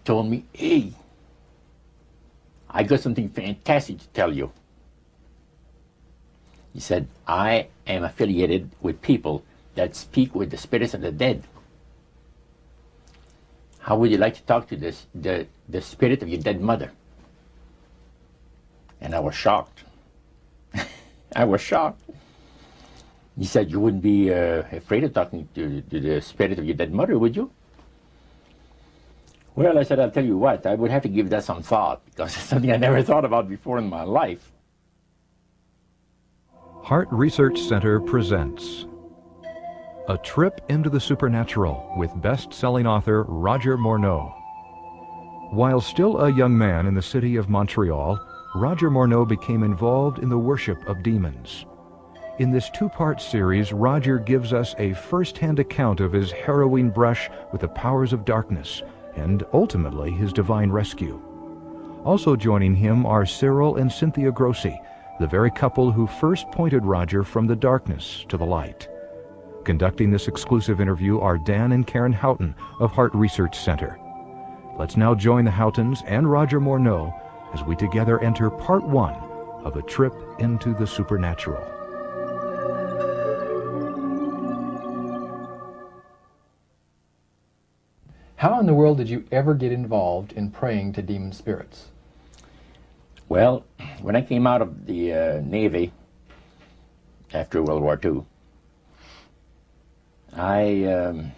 told me, hey, I got something fantastic to tell you. He said, I am affiliated with people that speak with the spirits of the dead. How would you like to talk to the spirit of your dead mother? And I was shocked. I was shocked. He said, you wouldn't be afraid of talking to the spirit of your dead mother, would you? Well, I said, I'll tell you what, I would have to give that some thought, because it's something I never thought about before in my life. Heart Research Center presents A Trip into the Supernatural with best-selling author Roger Morneau. While still a young man in the city of Montreal, Roger Morneau became involved in the worship of demons. In this two-part series, Roger gives us a first-hand account of his harrowing brush with the powers of darkness and ultimately his divine rescue. Also joining him are Cyril and Cynthia Grossi, the very couple who first pointed Roger from the darkness to the light. Conducting this exclusive interview are Dan and Karen Houghton of Heart Research Center. Let's now join the Houghtons and Roger Morneau as we together enter part one of A Trip into the Supernatural. How in the world did you ever get involved in praying to demon spirits? Well, when I came out of the Navy after World War II, I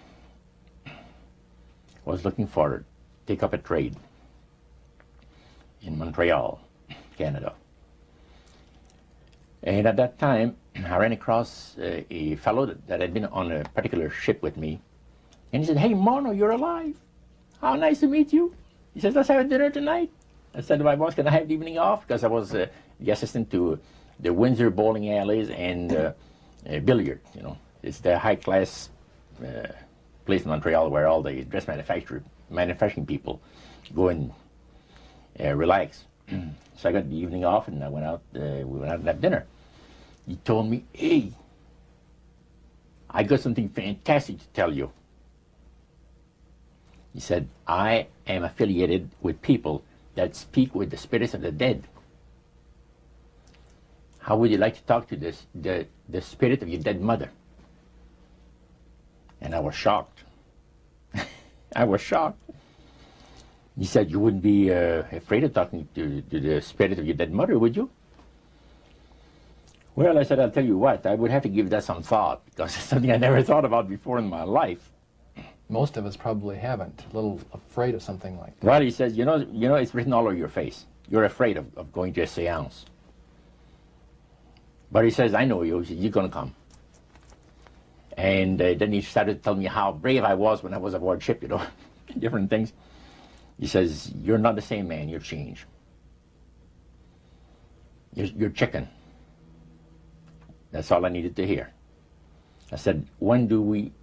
was looking to take up a trade in Montreal, Canada. And at that time, I ran across a fellow that had been on a particular ship with me. And he said, hey, Morneau, you're alive. How nice to meet you. He says, let's have dinner tonight. I said to my boss, can I have the evening off? Because I was the assistant to the Windsor bowling alleys and billiard, you know. It's the high-class place in Montreal where all the dress manufacturing people go and relax. So I got the evening off, and I went out, we went out and had dinner. He told me, hey, I got something fantastic to tell you. He said, I am affiliated with people that speak with the spirits of the dead. How would you like to talk to the spirit of your dead mother? And I was shocked. I was shocked. He said, you wouldn't be afraid of talking to the spirit of your dead mother, would you? Well, I said, I'll tell you what, I would have to give that some thought, because it's something I never thought about before in my life. Most of us probably haven't. A little afraid of something like that. Well, he says, you know, it's written all over your face. You're afraid of going to a seance. But he says, I know you. He said, you're going to come. And then he started to tell me how brave I was when I was aboard ship, you know, different things. He says, you're not the same man. You're changed. You're chicken. That's all I needed to hear. I said, when do we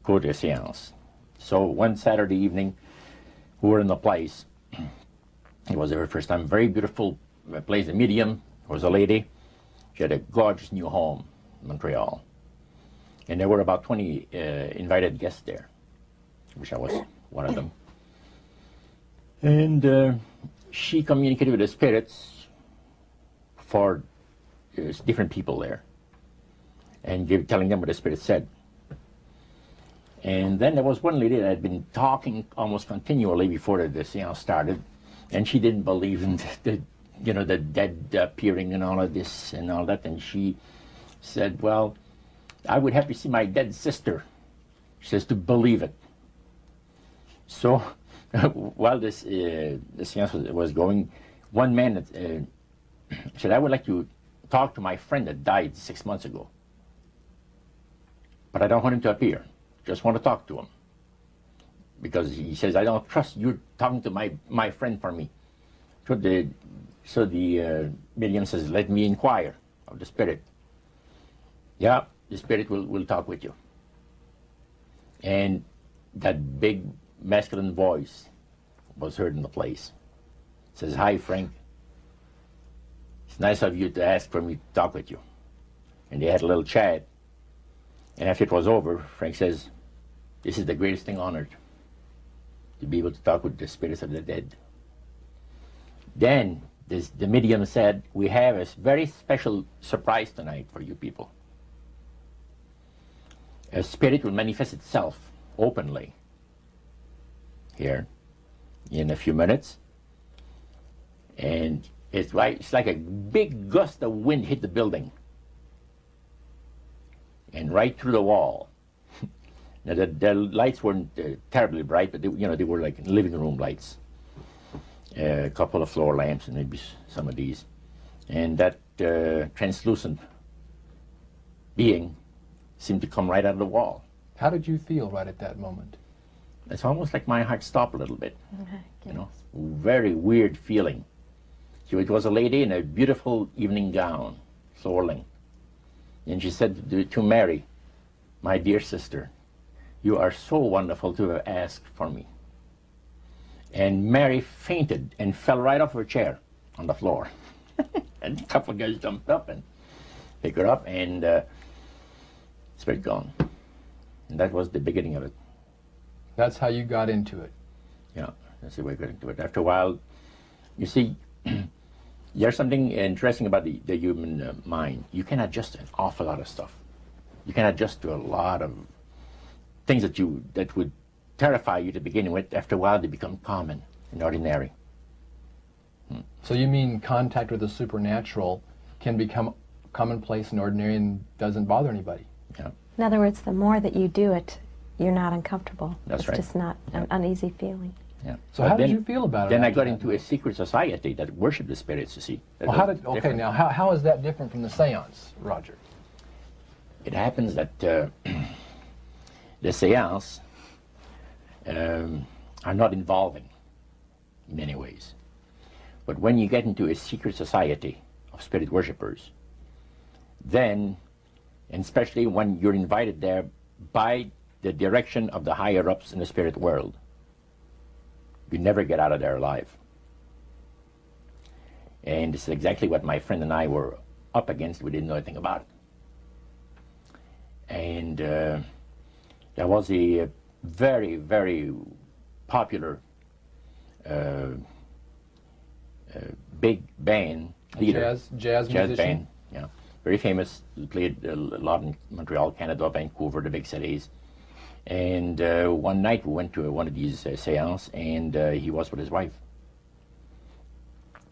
go to a seance? So one Saturday evening, we were in the place. It was the very first time. Very beautiful place. The medium was a lady. She had a gorgeous new home in Montreal. And there were about 20 invited guests there, which I was one of them. And she communicated with the spirits for different people there, and telling them what the spirit said. And then there was one lady that had been talking almost continually before the seance started, and she didn't believe in the dead appearing and all of this and all that. And she said, well, I would have to see my dead sister, she says, to believe it. So while the seance was going, one man said, I would like to talk to my friend that died 6 months ago, but I don't want him to appear. Just want to talk to him, because he says, I don't trust you talking to my friend for me. So the medium says, let me inquire of the spirit. Yeah, the spirit will talk with you. And that big masculine voice was heard in the place. It says, hi, Frank. It's nice of you to ask for me to talk with you. And they had a little chat. And after it was over, Frank says, this is the greatest thing on earth. to be able to talk with the spirits of the dead. Then the medium said, we have a very special surprise tonight for you people. A spirit will manifest itself openly here in a few minutes, and it's like a big gust of wind hit the building and right through the wall. Now the lights weren't terribly bright, but they were like living room lights, a couple of floor lamps and maybe some of these, and that translucent being seemed to come right out of the wall. How did you feel right at that moment? It's almost like my heart stopped a little bit. Okay. Very weird feeling. So it was a lady in a beautiful evening gown, swirling. And she said to Mary, my dear sister, you are so wonderful to have asked for me. And Mary fainted and fell right off her chair on the floor. And a couple of guys jumped up and picked her up, and spirit gone. And that was the beginning of it. That's how you got into it. Yeah, that's the way I got into it. After a while, you see, there's something interesting about the human mind. You can adjust to an awful lot of stuff. You can adjust to a lot of things that would terrify you to begin with. After a while, they become common and ordinary. So you mean contact with the supernatural can become commonplace and ordinary and doesn't bother anybody? Yeah. In other words, the more that you do it, you're not uncomfortable. That's it's right. just not an uneasy feeling. Yeah. So how did you feel about it? Then I after got that? into a secret society that worshipped the spirits, you see. Well, how is that different from the seance, Roger? It happens that the seance are not involving in many ways. But when you get into a secret society of spirit worshippers, then, and especially when you're invited there by the direction of the higher-ups in the spirit world, you never get out of there alive. And this is exactly what my friend and I were up against. We didn't know anything about it. And there was a very, very popular big band leader. Jazz musician? Band, yeah. Very famous, played a lot in Montreal, Canada, Vancouver, the big cities. And one night we went to one of these seances, and he was with his wife.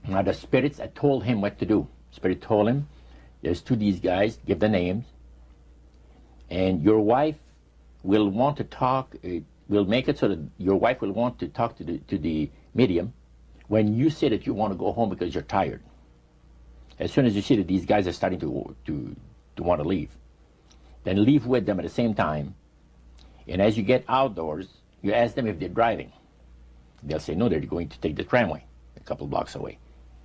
Now the spirits had told him what to do. Spirit told him, there's two of these guys, give the names, and your wife will want to talk, we'll make it so that your wife will want to talk to the medium when you say that you want to go home because you're tired. As soon as you see that these guys are starting to want to leave, then leave with them at the same time. And as you get outdoors, you ask them if they're driving. They'll say, no, they're going to take the tramway a couple blocks away.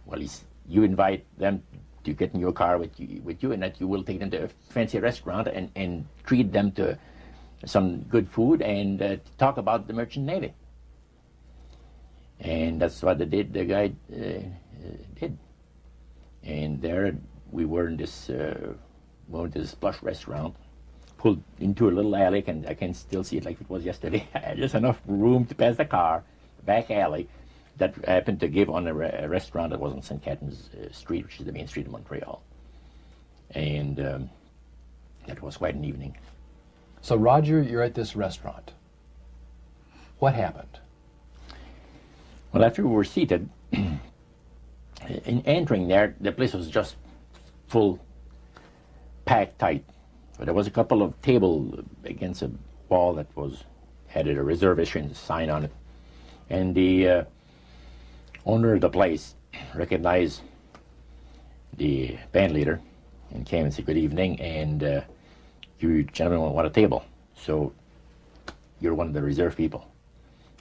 Well, you invite them to get in your car with you, and that you will take them to a fancy restaurant and treat them to some good food and talk about the merchant navy. And that's what the guy did. And there we were in this plush restaurant, pulled into a little alley, and I can still see it like it was yesterday. Just enough room to pass the car, back alley, that happened to give on a restaurant that was on St. Catharines Street, which is the main street of Montreal. And that was quite an evening. So Roger, you're at this restaurant. What happened? Well, after we were seated, in entering there, the place was just full, packed tight. But there was a couple of tables against a wall that had a reservation sign on it. And the owner of the place recognized the band leader and came and said, good evening, and you gentlemen want a table. So you're one of the reserve people.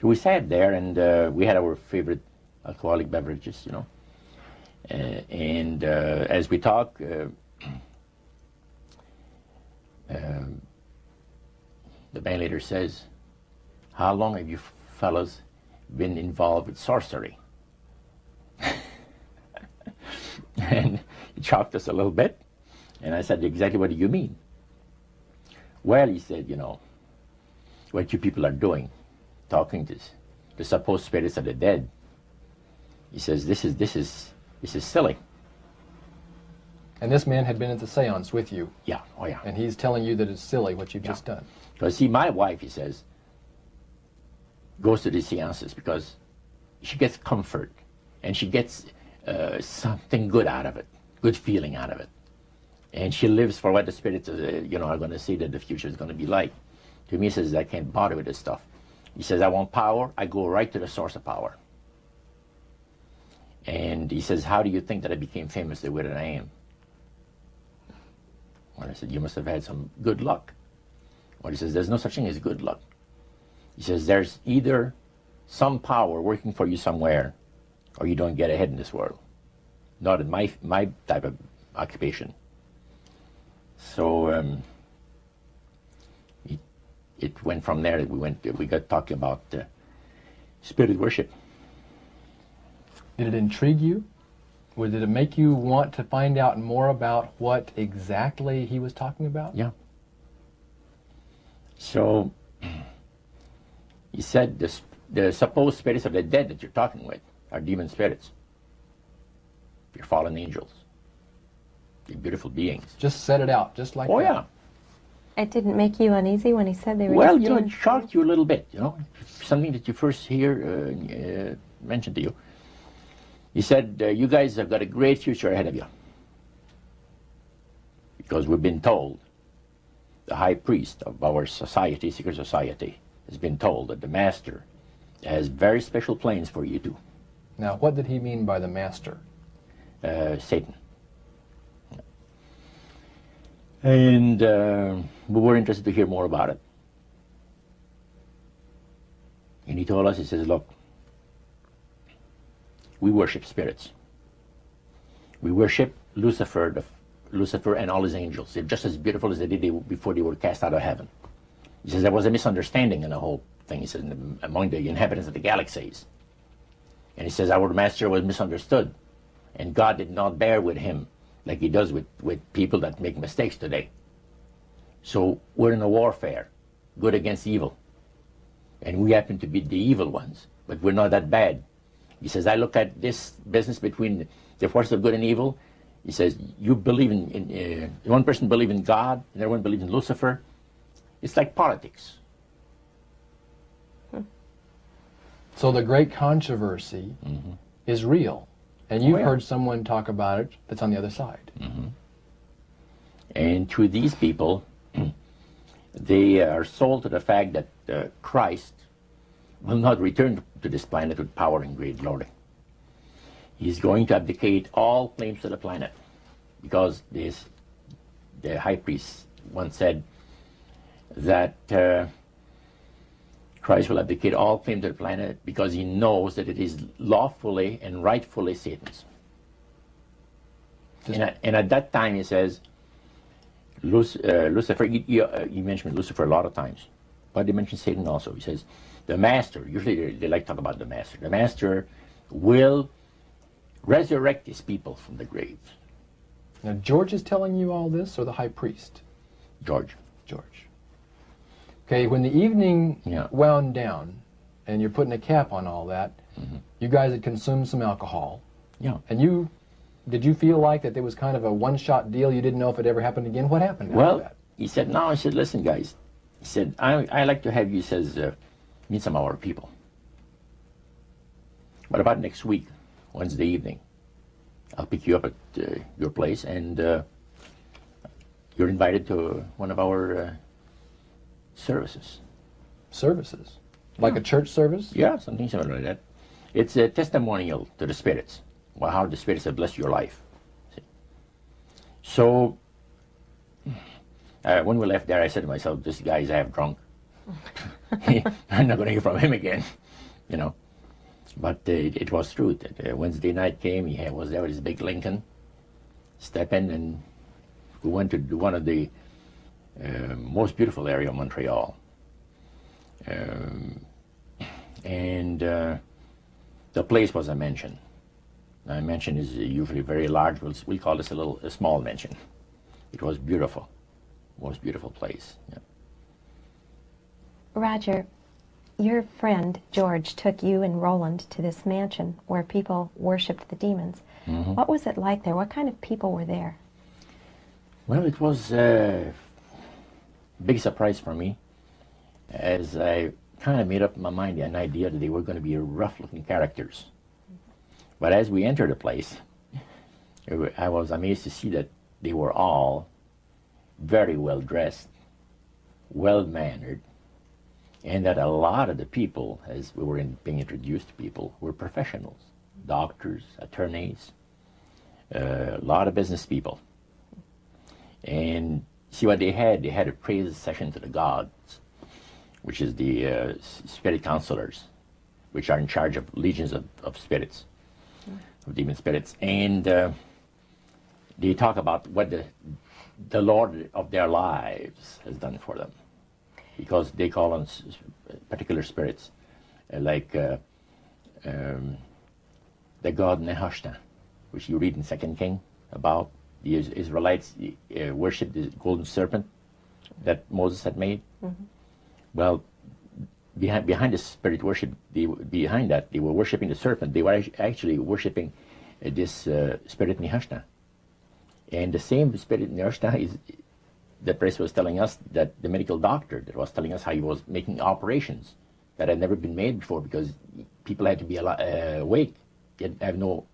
So we sat there, and we had our favorite alcoholic beverages, you know. And as we talked, the band leader says, how long have you fellas been involved with sorcery? And he shocked us a little bit. And I said, exactly what do you mean? Well, he said, you know, what you people are doing, talking to the supposed spirits of the dead. He says, this is silly. And this man had been at the seance with you. Yeah, oh yeah. And he's telling you that it's silly what you've just done. Because see, my wife, he says, goes to these seances because she gets comfort and she gets something good out of it, good feeling out of it. And she lives for what the spirits, are going to see that the future is going to be like. To me, he says, I can't bother with this stuff. He says, I want power. I go right to the source of power. And he says, how do you think that I became famous the way that I am? Well, I said, you must have had some good luck. Well, he says, there's no such thing as good luck. He says, there's either some power working for you somewhere, or you don't get ahead in this world. Not in my type of occupation. So it went from there. We got talking about spirit worship. Did it intrigue you? Or did it make you want to find out more about what exactly he was talking about? Yeah. So he said the supposed spirits of the dead that you're talking with are demon spirits. You're fallen angels. You're beautiful beings. Just set it out, just like that. Oh, yeah. It didn't make you uneasy when he said they were Well, just it shocked you a little bit, something that you first hear mentioned to you. He said, you guys have got a great future ahead of you. Because we've been told, the high priest of our society, secret society, has been told that the master has very special plans for you too. Now, what did he mean by the master? Satan. And we were interested to hear more about it. And he told us, he says, look, we worship spirits. We worship Lucifer and all his angels. They're just as beautiful as they did before they were cast out of heaven. He says there was a misunderstanding in the whole thing, he says, among the inhabitants of the galaxies. And he says our master was misunderstood. And God did not bear with him like he does with people that make mistakes today. So we're in a warfare, good against evil. And we happen to be the evil ones, but we're not that bad. He says, I look at this business between the forces of good and evil. He says, you believe in one person believes in God, and everyone believes in Lucifer. It's like politics. So the great controversy is real. And you've heard someone talk about it that's on the other side. And to these people, they are sold to the fact that Christ will not return to this planet with power and great glory. He's going to abdicate all claims to the planet, because the high priest once said that Christ will abdicate all claim to the planet because he knows that it is lawfully and rightfully Satan's. And at that time, he says, Lucifer, he mentioned Lucifer a lot of times, but he mentioned Satan also. He says, the master, usually they like to talk about the master will resurrect his people from the grave. Now, George is telling you all this, or the high priest? George. Okay, when the evening wound down, and you're putting a cap on all that, you guys had consumed some alcohol. Yeah. And did you feel like that there was kind of a one-shot deal? You didn't know if it ever happened again? What happened after that? He said, no, I said, listen, guys. He said, I like to have you, says, meet some of our people. What about next week, Wednesday evening? I'll pick you up at your place, and you're invited to one of our services. Services? Like a church service? Yeah, something similar like that. It's a testimonial to the spirits, how the spirits have blessed your life. See? So, when we left there, I said to myself, this guy is half drunk. I'm not going to hear from him again, But it was true. Wednesday night came, he was there with his big Lincoln, step in, and we went to one of the most beautiful area of Montreal. And the place was a mansion. Now, a mansion is usually very large. We'll call this a small mansion. It was beautiful. Most beautiful place. Yeah. Roger, your friend George took you and Roland to this mansion where people worshipped the demons. Mm-hmm. What was it like there? What kind of people were there? Well, it was a big surprise for me, as I kind of made up in my mind an idea that they were going to be rough-looking characters. But as we entered the place, I was amazed to see that they were all very well dressed, well mannered, and that a lot of the people, as we were being introduced to people, were professionals, doctors, attorneys, a lot of business people. And see what they had? They had a praise session to the gods, which is the spirit counselors, which are in charge of legions of spirits, of demon spirits. And they talk about what the Lord of their lives has done for them, because they call on particular spirits, like the god Nehushtan, which you read in 2 King about. The Israelites worshipped the golden serpent that Moses had made. Mm-hmm. Well, behind the spirit worship, behind that, they were worshiping the serpent. They were actually worshiping this spirit Nehushtan. And the same spirit Nehushtan is, the priest was telling us, that the medical doctor that was telling us how he was making operations that had never been made before, because people had to be awake, yet have no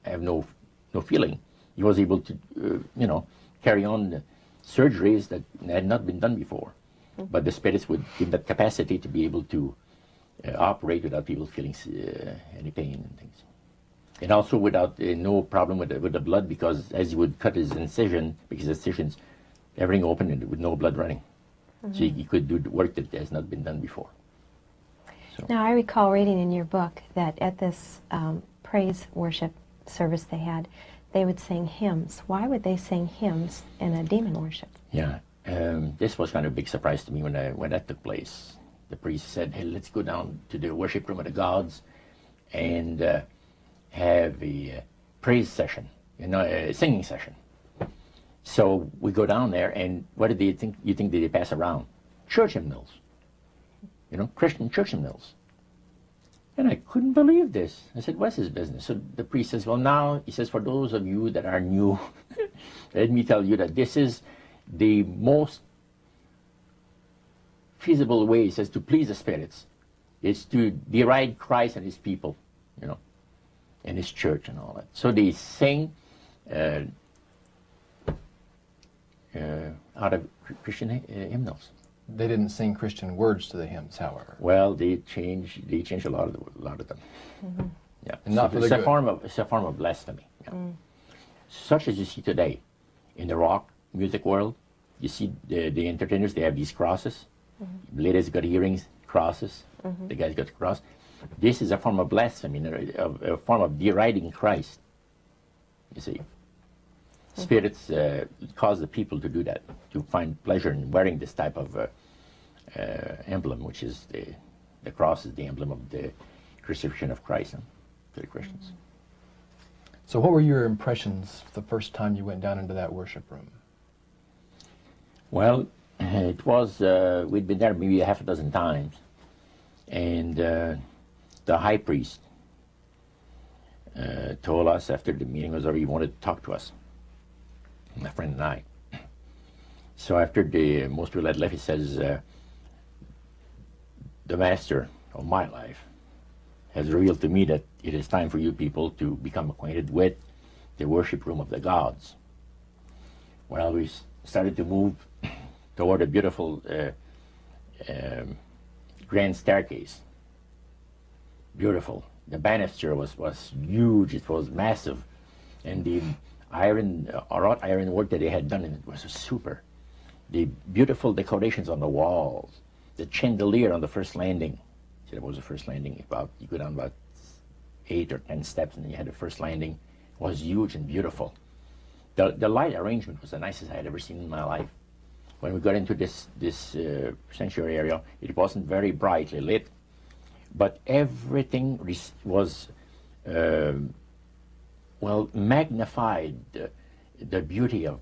feeling. He was able to, carry on the surgeries that had not been done before. Mm-hmm. But the spirits would give that capacity to be able to operate without people feeling any pain and things. And also without no problem with the blood, because as he would cut his incision, because incisions, everything open and with no blood running. Mm-hmm. So he could do the work that has not been done before. So. Now, I recall reading in your book that at this praise worship service they had, they would sing hymns. Why would they sing hymns in a demon worship? Yeah, this was kind of a big surprise to me when that took place. The priest said, "Hey, let's go down to the worship room of the gods and have a praise session, a singing session." So we go down there, and what did you think they pass around? Church hymnals, Christian church hymnals. And I couldn't believe this. I said, "What's his business?" So the priest says, "Well, now," he says, "for those of you that are new, let me tell you that this is the most feasible way," he says, "to please the spirits. It's to deride Christ and his people, and his church and all that." So they sing out of Christian hymnals. They didn't sing Christian words to the hymns, however. Well, they changed a lot of them. Mm-hmm. Yeah, and not for the it's good. It's a form of blasphemy. Yeah. Mm. Such as you see today in the rock music world. You see the entertainers, they have these crosses. Mm-hmm. Ladies got earrings, crosses. Mm-hmm. The guys got the cross. This is a form of blasphemy, a form of deriding Christ. You see. Spirits cause the people to do that, to find pleasure in wearing this type of emblem, which is the cross is the emblem of the crucifixion of Christ to the Christians. So what were your impressions the first time you went down into that worship room? Well, it was, we'd been there maybe a half a dozen times, and the high priest told us after the meeting was over, he wanted to talk to us, my friend and I. So after most people had left, he says, "The master of my life has revealed to me that it is time for you people to become acquainted with the worship room of the gods." Well, we started to move toward a beautiful grand staircase. Beautiful. The banister was huge. It was massive, and the wrought iron work that they had done in it was super. The beautiful decorations on the walls, the chandelier on the first landing. See, that was the first landing. You go down about 8 or 10 steps, and then you had the first landing. It was huge and beautiful. The light arrangement was the nicest I had ever seen in my life. When we got into this sanctuary area, it wasn't very brightly lit, but everything was magnified the beauty of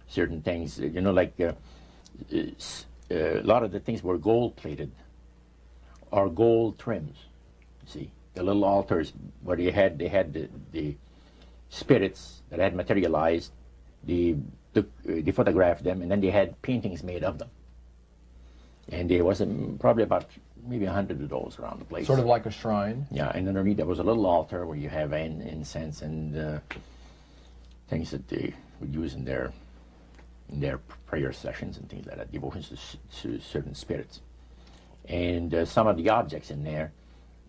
certain things. Like a lot of the things were gold plated, or gold trims. You see, the little altars where they had the spirits that had materialized, they photographed them, and then they had paintings made of them. And there was probably about maybe 100 of those around the place. Sort of like a shrine. Yeah, and underneath there was a little altar where you have incense and things that they would use in their prayer sessions and things like that, devotions to certain spirits. And some of the objects in there,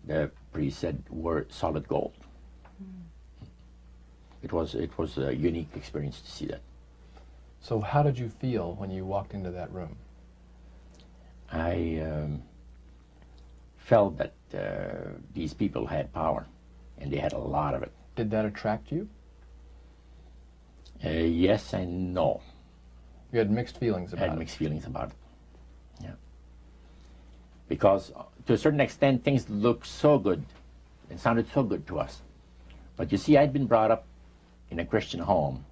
the priest said, were solid gold. It was a unique experience to see that. So how did you feel when you walked into that room? I felt that these people had power, and they had a lot of it. Did that attract you? Yes and no. You had mixed feelings about it. I had mixed feelings about it. Yeah. Because to a certain extent, things looked so good and sounded so good to us. But you see, I'd been brought up in a Christian home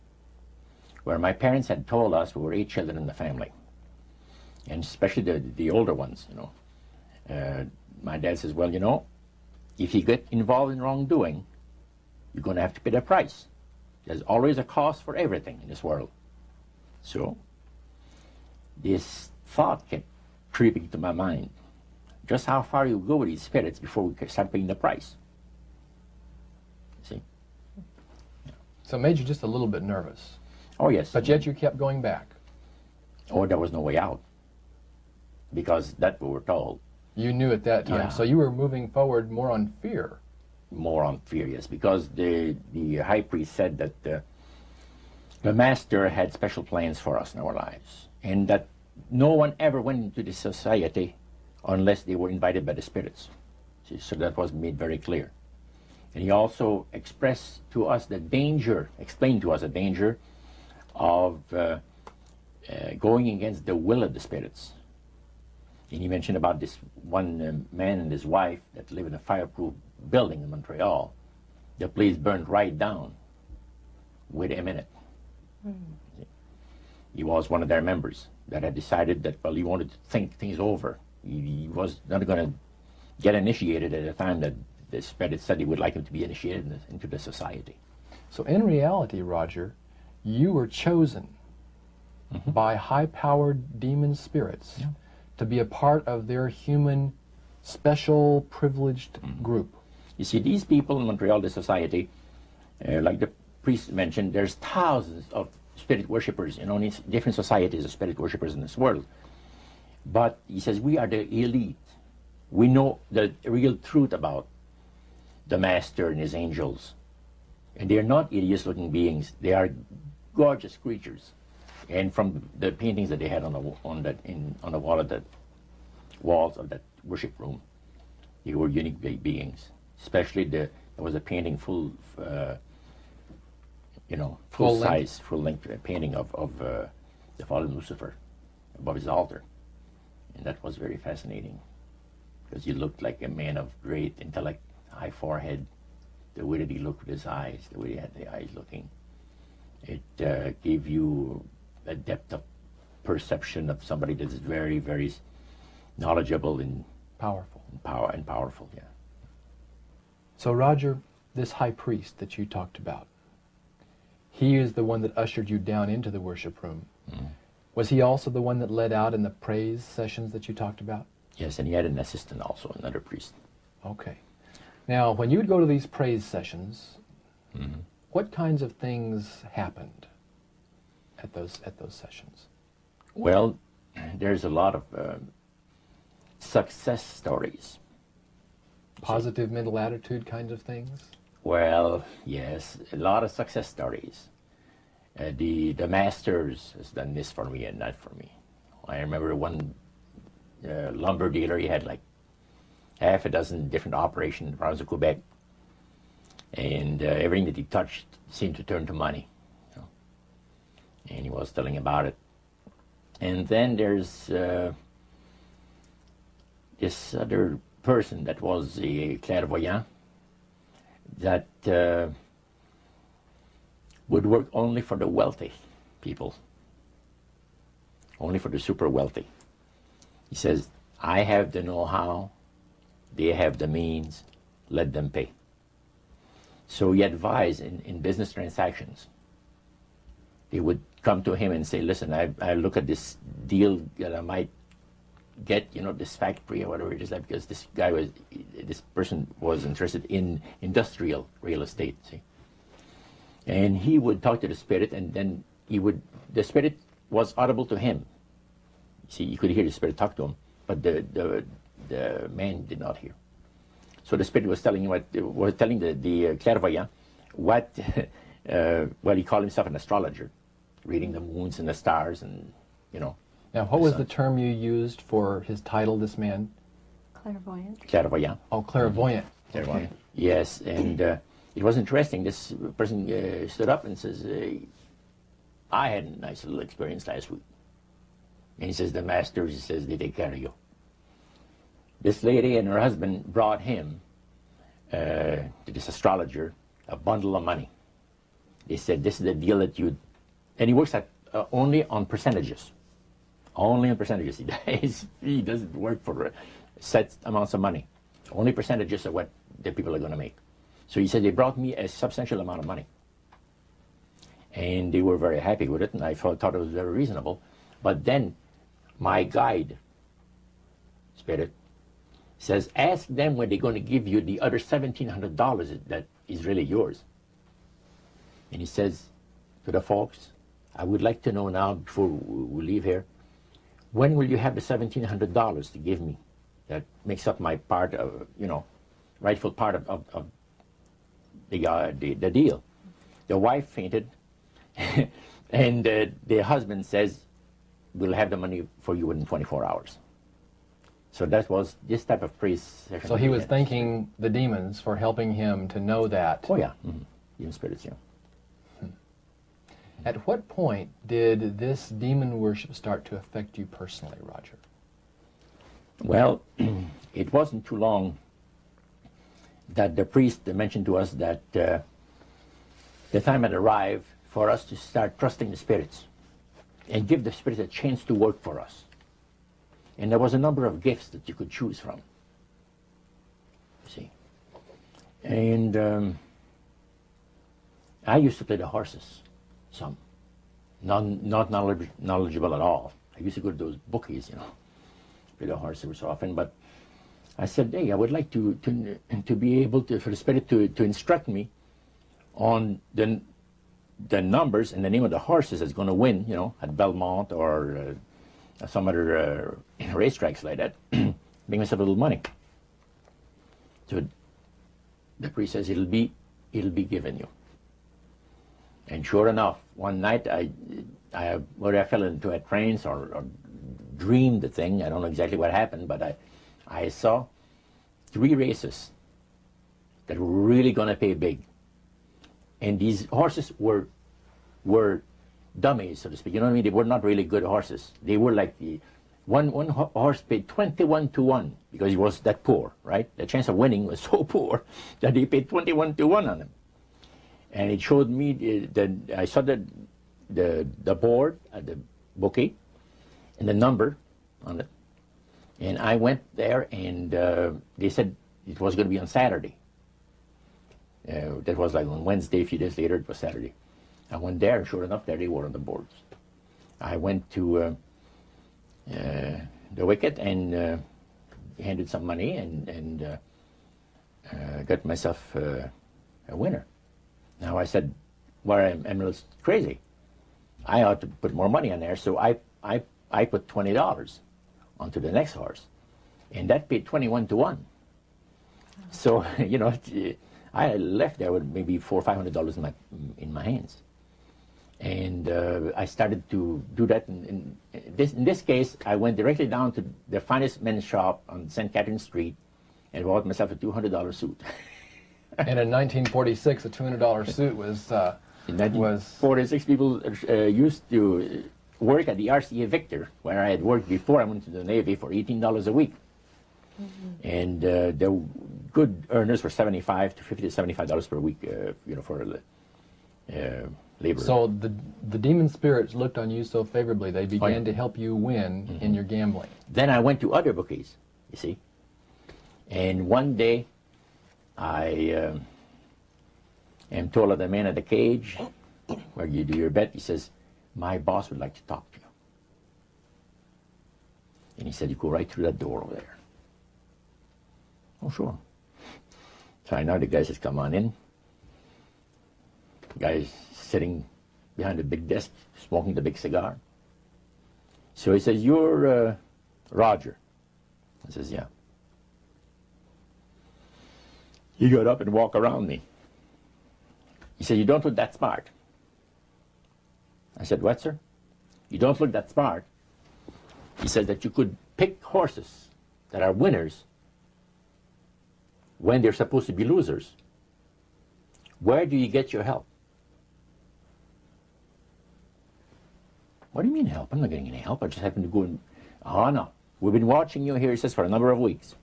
where my parents had told us we were 8 children in the family, and especially the older ones, you know. My dad says, well, you know, if you get involved in wrongdoing, you're going to have to pay the price. There's always a cost for everything in this world. So this thought kept creeping into my mind. Just how far you go with these spirits before we start paying the price. See? So it made you just a little bit nervous. Oh, yes. But yet you kept going back. Oh, there was no way out. Because that's what we're told. You knew at that time. Yeah. So you were moving forward more on fear. More on fear, yes. Because the high priest said that the master had special plans for us in our lives. And that no one ever went into this society unless they were invited by the spirits. See, so that was made very clear. And he also expressed to us the danger, explained to us the danger of going against the will of the spirits. And he mentioned about this one man and his wife that live in a fireproof building in Montreal. The place burned right down with him in it. He was one of their members that had decided that, well, he wanted to think things over. He was not going to get initiated at a time that the spirit said he would like him to be initiated into the society. So in reality, Roger, you were chosen by high-powered demon spirits to be a part of their human, special, privileged group. You see, these people in Montreal, the society, like the priest mentioned, there's thousands of spirit worshippers in only different societies of spirit worshippers in this world. But he says, we are the elite. We know the real truth about the master and his angels. And they're not hideous-looking beings. They are gorgeous creatures. And from the paintings that they had on the wall of the walls of that worship room, they were unique beings. Especially there was a painting full size, full-length painting of the fallen Lucifer above his altar. And that was very fascinating, because he looked like a man of great intellect, high forehead, the way that he looked with his eyes, the way he had the eyes looking. It gave you a depth of perception of somebody that is very, very knowledgeable and powerful. Powerful, yeah. So Roger, this high priest that you talked about, he is the one that ushered you down into the worship room. Was he also the one that led out in the praise sessions that you talked about? Yes, and he had an assistant also, another priest. Okay. Now, when you would go to these praise sessions, what kinds of things happened at those sessions? Well, there's a lot of success stories. Positive mental attitude kinds of things? Well, yes, a lot of success stories. The masters has done this for me and that for me. I remember one lumber dealer, he had like half a dozen different operations in the province of Quebec, and everything that he touched seemed to turn to money. You know? And he was telling about it. And then there's this other person that was a clairvoyant that would work only for the wealthy people, only for the super wealthy. He says, I have the know-how, They have the means. Let them pay. So he advised in business transactions. They would come to him and say, listen, I look at this deal that I might get, you know, this factory or whatever it is, because this person was interested in industrial real estate, see. And he would talk to the spirit, and then the spirit was audible to him. See, you could hear the spirit talk to him, but the man did not hear. So the spirit was telling the clairvoyant what, well, he called himself an astrologer, reading the moons and the stars, and, you know. Now, what was the term you used for his title, this man? Clairvoyant. Clairvoyant. Oh, clairvoyant. Clairvoyant. Okay. Yes, and it was interesting. This person stood up and says, I had a nice little experience last week. And he says, the masters, he says, they take care of you. This lady and her husband brought him, to this astrologer, a bundle of money. They said, this is the deal that you... And he works at only on percentages. Only on percentages. He doesn't work for set amounts of money. Only percentages of what the people are going to make. So he said, they brought me a substantial amount of money. And they were very happy with it, and I thought it was very reasonable. But then my guide, spirit, says, ask them when they're going to give you the other $1,700 that is really yours. And he says to the folks, I would like to know now, before we leave here, when will you have the $1,700 to give me? That makes up my part of, you know, rightful part of the deal. The wife fainted, and the husband says, we'll have the money for you in 24 hours. So that was this type of priest. So he was thanking the demons for helping him to know that. Oh, yeah. Mm-hmm. Demon spirits, yeah. At what point did this demon worship start to affect you personally, Roger? Well, it wasn't too long that the priest mentioned to us that the time had arrived for us to start trusting the spirits and give the spirits a chance to work for us. And there was a number of gifts that you could choose from, you see. And I used to play the horses, some. Not knowledgeable at all. I used to go to those bookies, you know, play the horse every so often. But I said, hey, I would like to be able to, for the spirit to instruct me on the numbers and the name of the horses that's going to win, you know, at Belmont or some other racetracks like that. Make myself a little money. So the priest says, it'll be given you. And sure enough, one night whether I fell into a trance or dreamed the thing, I don't know exactly what happened, but I saw 3 races that were really going to pay big. And these horses were dummies, so to speak. You know what I mean? They were not really good horses. They were like one horse paid 21 to 1 because he was that poor, right? The chance of winning was so poor that they paid 21 to 1 on him. And it showed me I saw the board at the bookie and the number on it. And I went there, and they said it was going to be on Saturday. That was like on Wednesday. A few days later, it was Saturday. I went there, and sure enough, there they were on the boards. I went to the wicket and handed some money and got myself a winner. Now I said, well, I'm a little crazy. I ought to put more money on there, so I put $20 onto the next horse, and that paid 21 to 1. So you know, I left there with maybe $400 or $500 in my hands, and I started to do that. In this case, I went directly down to the finest men's shop on St. Catherine Street, and bought myself a $200 suit. And in 1946, a $200 suit was. In 1946, people used to work at the RCA Victor, where I had worked before I went to the Navy, for $18 a week. Mm-hmm. And the good earners were $75 to $50 to $75 per week, you know, for labor. So the demon spirits looked on you so favorably, they began to help you win in your gambling. Then I went to other bookies, you see, And one day, I am told of the man at the cage where you do your bet. He says, my boss would like to talk to you. And he said, you go right through that door over there. Oh, sure. So I know the guy says, come on in. The guy's sitting behind a big desk, smoking the big cigar. So he says, you're Roger. I says, yeah. He got up and walked around me. He said, you don't look that smart. I said, what, sir? You don't look that smart. He says that you could pick horses that are winners when they're supposed to be losers. Where do you get your help? What do you mean help? I'm not getting any help. I just happen to go and, oh no, we've been watching you here, he says, for a number of weeks.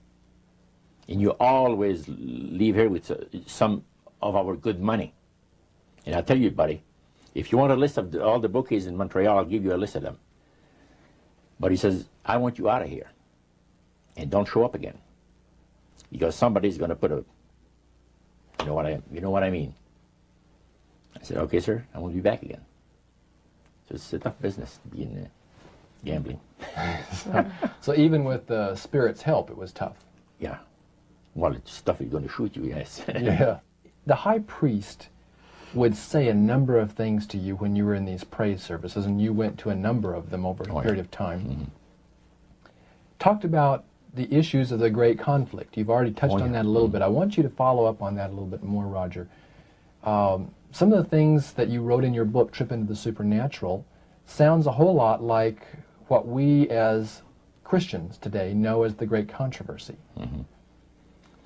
And you always leave here with some of our good money. And I'll tell you, buddy, if you want a list of all the bookies in Montreal, I'll give you a list of them. But he says, I want you out of here. And don't show up again. Because somebody's going to put a, you know what I mean. I said, okay, sir, I won't be back again. So it's a tough business to be in gambling. So even with the Spirit's help, it was tough. Yeah. Well, it's stuff he's going to shoot you, yes. Yeah. The high priest would say a number of things to you when you were in these praise services, and you went to a number of them over a period of time. Mm-hmm. Talked about the issues of the great conflict. You've already touched on that a little bit. I want you to follow up on that a little bit more, Roger. Some of the things that you wrote in your book, Trip into the Supernatural, sounds a whole lot like what we as Christians today know as the Great Controversy. Mm-hmm.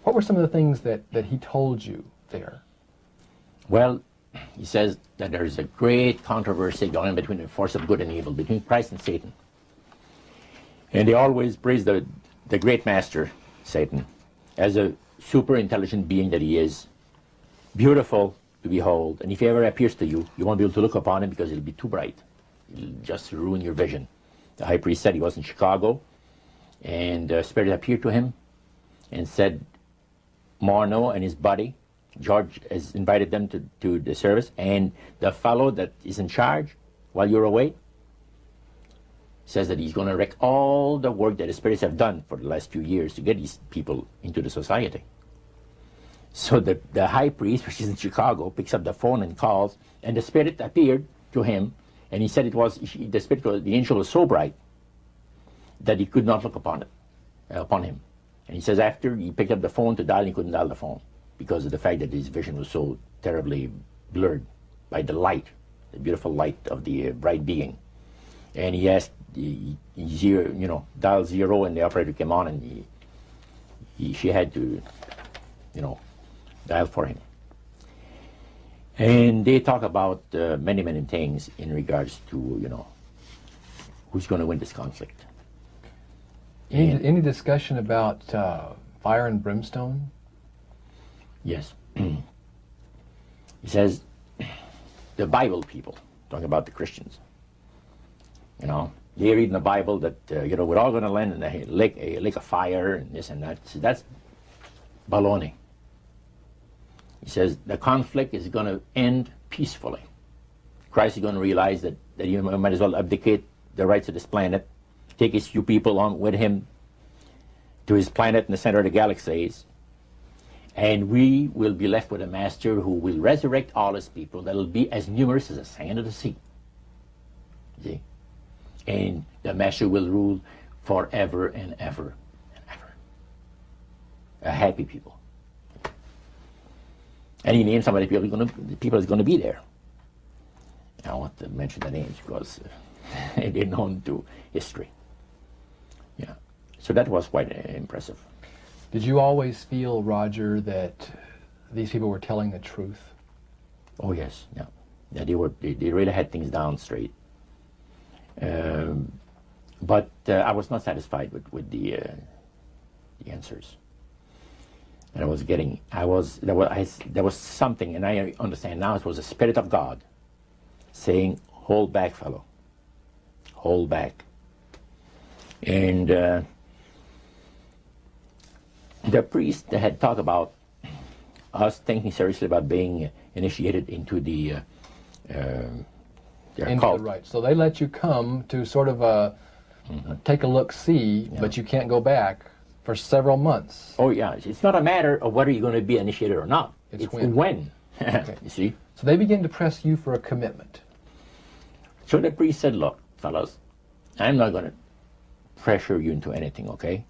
What were some of the things that he told you there? Well, he says that there is a great controversy going on between the force of good and evil, between Christ and Satan. And they always praise the great master, Satan, as a super intelligent being that he is, beautiful to behold, and if he ever appears to you, you won't be able to look upon him because it'll be too bright. It'll just ruin your vision. The high priest said he was in Chicago, and the Spirit appeared to him and said, Morneau and his buddy, George, has invited them to the service, and the fellow that is in charge while you're away says that he's going to wreck all the work that the spirits have done for the last few years to get these people into the society. So the high priest, which is in Chicago, picks up the phone and calls, and the Spirit appeared to him, and he said it was, the angel was so bright that he could not look upon him. And he says after he picked up the phone to dial, he couldn't dial the phone because of the fact that his vision was so terribly blurred by the light, the beautiful light of the bright being. And he asked, dial 0, and the operator came on, and she had to, dial for him. And they talk about many, many things in regards to, who's going to win this conflict. Any discussion about fire and brimstone? Yes. He says, the Bible people, talking about the Christians, they read in the Bible that, we're all going to land in a lake of fire and this and that. So that's baloney. He says the conflict is going to end peacefully. Christ is going to realize that you might as well abdicate the rights of this planet, take his few people on with him to his planet in the center of the galaxies, and we will be left with a master who will resurrect all his people that will be as numerous as the sand of the sea. See? And the master will rule forever and ever and ever. A happy people. And he named some of the people that's going to be there. I don't want to mention the names because they're known to history. Yeah. So that was quite impressive. Did you always feel, Roger, that these people were telling the truth? Oh yes, yeah. Yeah, they really had things down straight. But I was not satisfied with the answers. And there was something, and I understand now it was the Spirit of God saying, hold back, fellow. Hold back. And the priest had talked about us thinking seriously about being initiated into the their Into cult. the right. So they let you come to sort of take a look, see, but you can't go back for several months. Oh yeah, it's not a matter of whether you're going to be initiated or not. It's when. when. Okay. You see? So they begin to press you for a commitment. So the priest said, look, fellas, I'm not going to pressure you into anything, okay?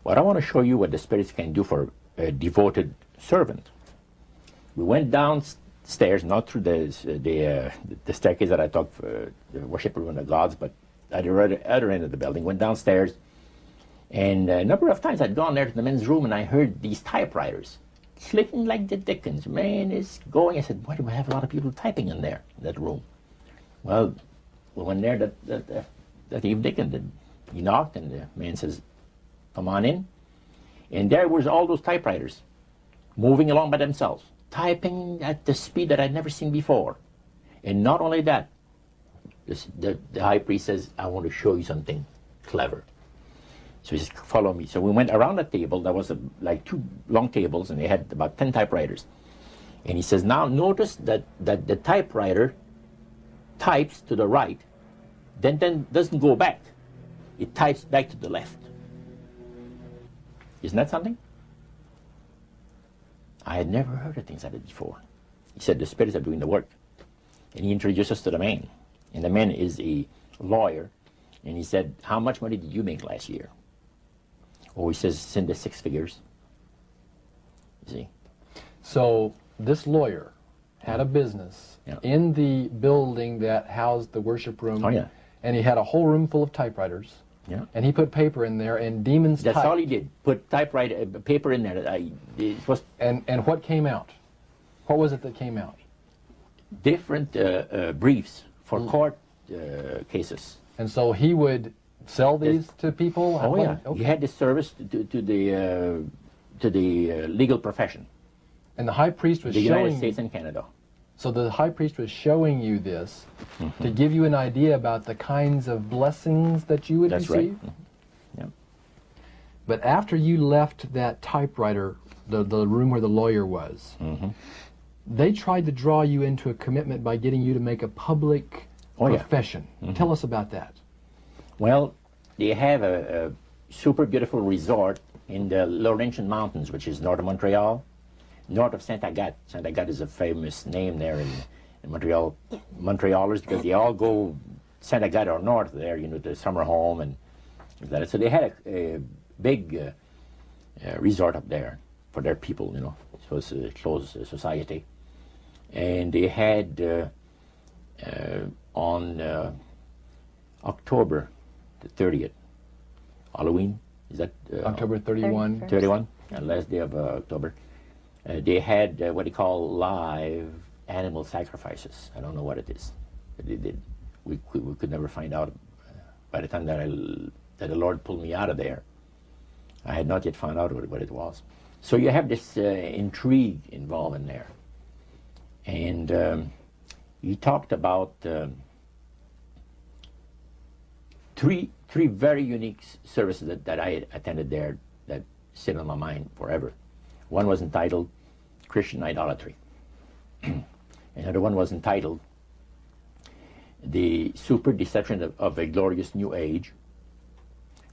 But I want to show you what the spirits can do for a devoted servant. We went downstairs, not through the staircase that I talked for the worship room of the gods, but at the other end of the building, went downstairs. And a number of times I'd gone there to the men's room and I heard these typewriters clicking like the dickens. Man, it's going. I said, why do we have a lot of people typing in there, in that room? Well, we went there that evening and he knocked and the man says, come on in. And there was all those typewriters moving along by themselves, typing at the speed that I'd never seen before. And not only that, the high priest says, I want to show you something clever. So he says, follow me. So we went around the table. There was like two long tables, and they had about 10 typewriters. And he says, now notice that the typewriter types to the right, then doesn't go back. It types back to the left. Isn't that something? I had never heard of things like that before. He said, the spirits are doing the work. And he introduced us to the man. And the man is a lawyer. And he said, how much money did you make last year? Oh, he says, it's in the 6 figures. You see? So this lawyer had a business in the building that housed the worship room. Oh, yeah. And he had a whole room full of typewriters. Yeah. And he put paper in there, and demons That's typed. all he did. Put typewriter paper in there. It was And what came out? What was it that came out? different briefs for court cases. And so he would sell these to people? Oh yeah, Okay. he had this service to the legal profession, And the high priest was the United showing States and Canada. So the high priest was showing you this to give you an idea about the kinds of blessings that you would That's receive? right. Yeah. But after you left that typewriter, the room where the lawyer was, they tried to draw you into a commitment by getting you to make a public profession. Tell us about that. Well, they have a super beautiful resort in the Laurentian Mountains, which is north of Montreal, north of Saint Agathe. Saint Agathe is a famous name there in Montreal. Montrealers, because they all go Saint Agathe or north there, you know, the summer home and that. So they had a big resort up there for their people, you know. It was a closed society. And they had on October the 30th, Halloween, is that? October 31. 31, last day of October. They had what they call live animal sacrifices. I don't know what it is, but they did. We could never find out. By the time that the Lord pulled me out of there, I had not yet found out what it was. So you have this intrigue involved in there. And he talked about three very unique services that I attended there that sit on my mind forever. One was entitled Christian Idolatry. Another one was entitled The Super Deception of a Glorious New Age,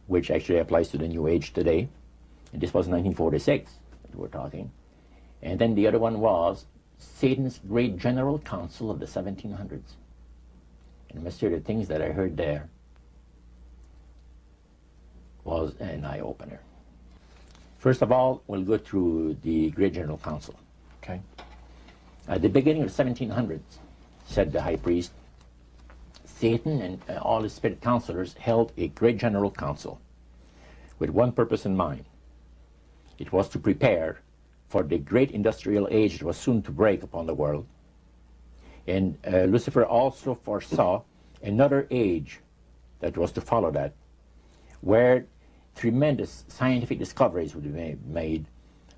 which actually applies to the New Age today. And this was 1946 that we're talking. And then the other one was Satan's Great General Council of the 1700s. And I must say the things that I heard there was an eye-opener. First of all, we'll go through the Great General Council. Okay. At the beginning of the 1700s, said the high priest, Satan and all his spirit counselors held a Great General Council with one purpose in mind. It was to prepare for the great industrial age that was soon to break upon the world. And Lucifer also foresaw another age that was to follow that, where tremendous scientific discoveries would be made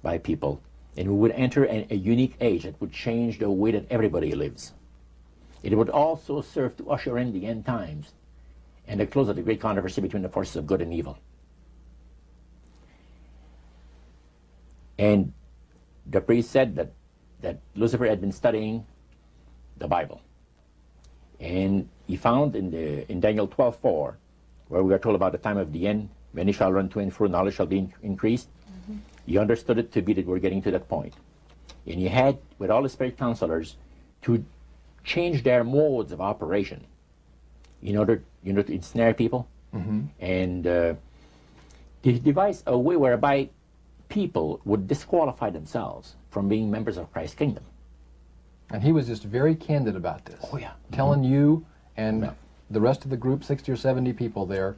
by people, and we would enter a unique age that would change the way that everybody lives. It would also serve to usher in the end times and the close of the great controversy between the forces of good and evil. And the priest said that Lucifer had been studying the Bible. And he found in Daniel 12:4, where we are told about the time of the end, many shall run to and fro, knowledge shall be increased. He understood it to be that we're getting to that point. And he had, with all the spirit counselors, to change their modes of operation in order, to ensnare people. And he devised a way whereby people would disqualify themselves from being members of Christ's kingdom. And he was just very candid about this. Oh, yeah. Telling you and the rest of the group, 60 or 70 people there,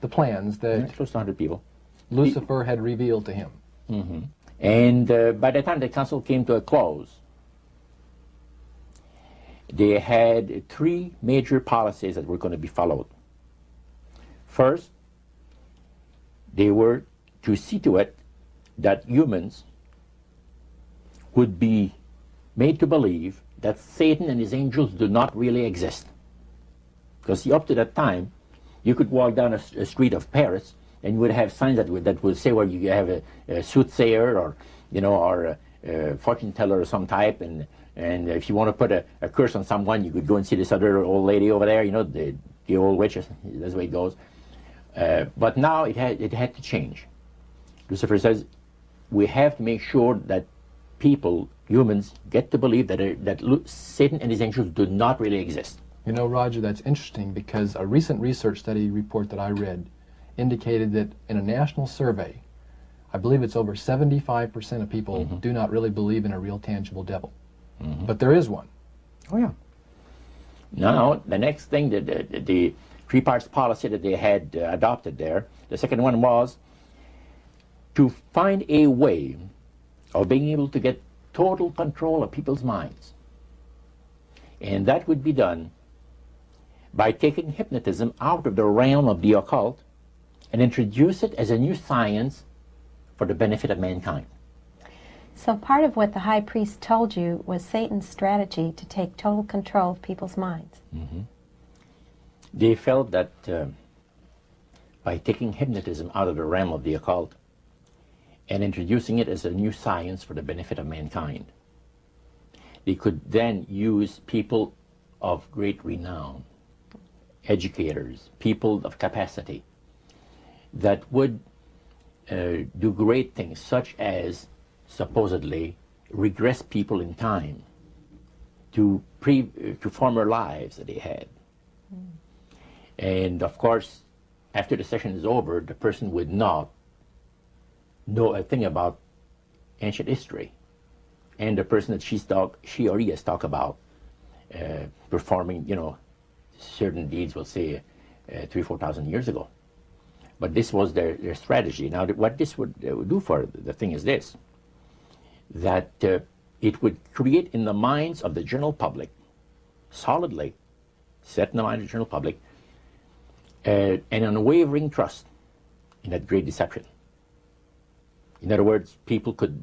the plans that Close to 100 people. Lucifer had revealed to him. And by the time the council came to a close, they had three major policies that were going to be followed. First, they were to see to it that humans would be made to believe that Satan and his angels do not really exist. Because up to that time, you could walk down a street of Paris and you would have signs that would say where you have a soothsayer or, or a fortune teller of some type, and if you want to put a curse on someone, you could go and see this other old lady over there, the old witch. That's the way it goes. But now it had to change. Lucifer says we have to make sure that people, humans, get to believe that Satan and his angels do not really exist. Roger, that's interesting because a recent research study report that I read indicated that in a national survey, I believe it's over 75% of people do not really believe in a real tangible devil. But there is one. Oh, yeah. Now, the next thing, the three parts policy that they had adopted there, the second one was to find a way of being able to get total control of people's minds. And that would be done by taking hypnotism out of the realm of the occult and introduce it as a new science for the benefit of mankind. So part of what the high priest told you was Satan's strategy to take total control of people's minds. They felt that by taking hypnotism out of the realm of the occult and introducing it as a new science for the benefit of mankind, they could then use people of great renown, educators, people of capacity, that would do great things, such as supposedly regress people in time to former lives that they had. And of course, after the session is over, the person would not know a thing about ancient history, and the person that she or he has talked about performing, certain deeds, we'll say 3,000 or 4,000 years ago. But this was their strategy. Now, what this would do for the thing is this, that it would create in the minds of the general public, solidly set in the mind of the general public, an unwavering trust in that great deception. In other words, people could,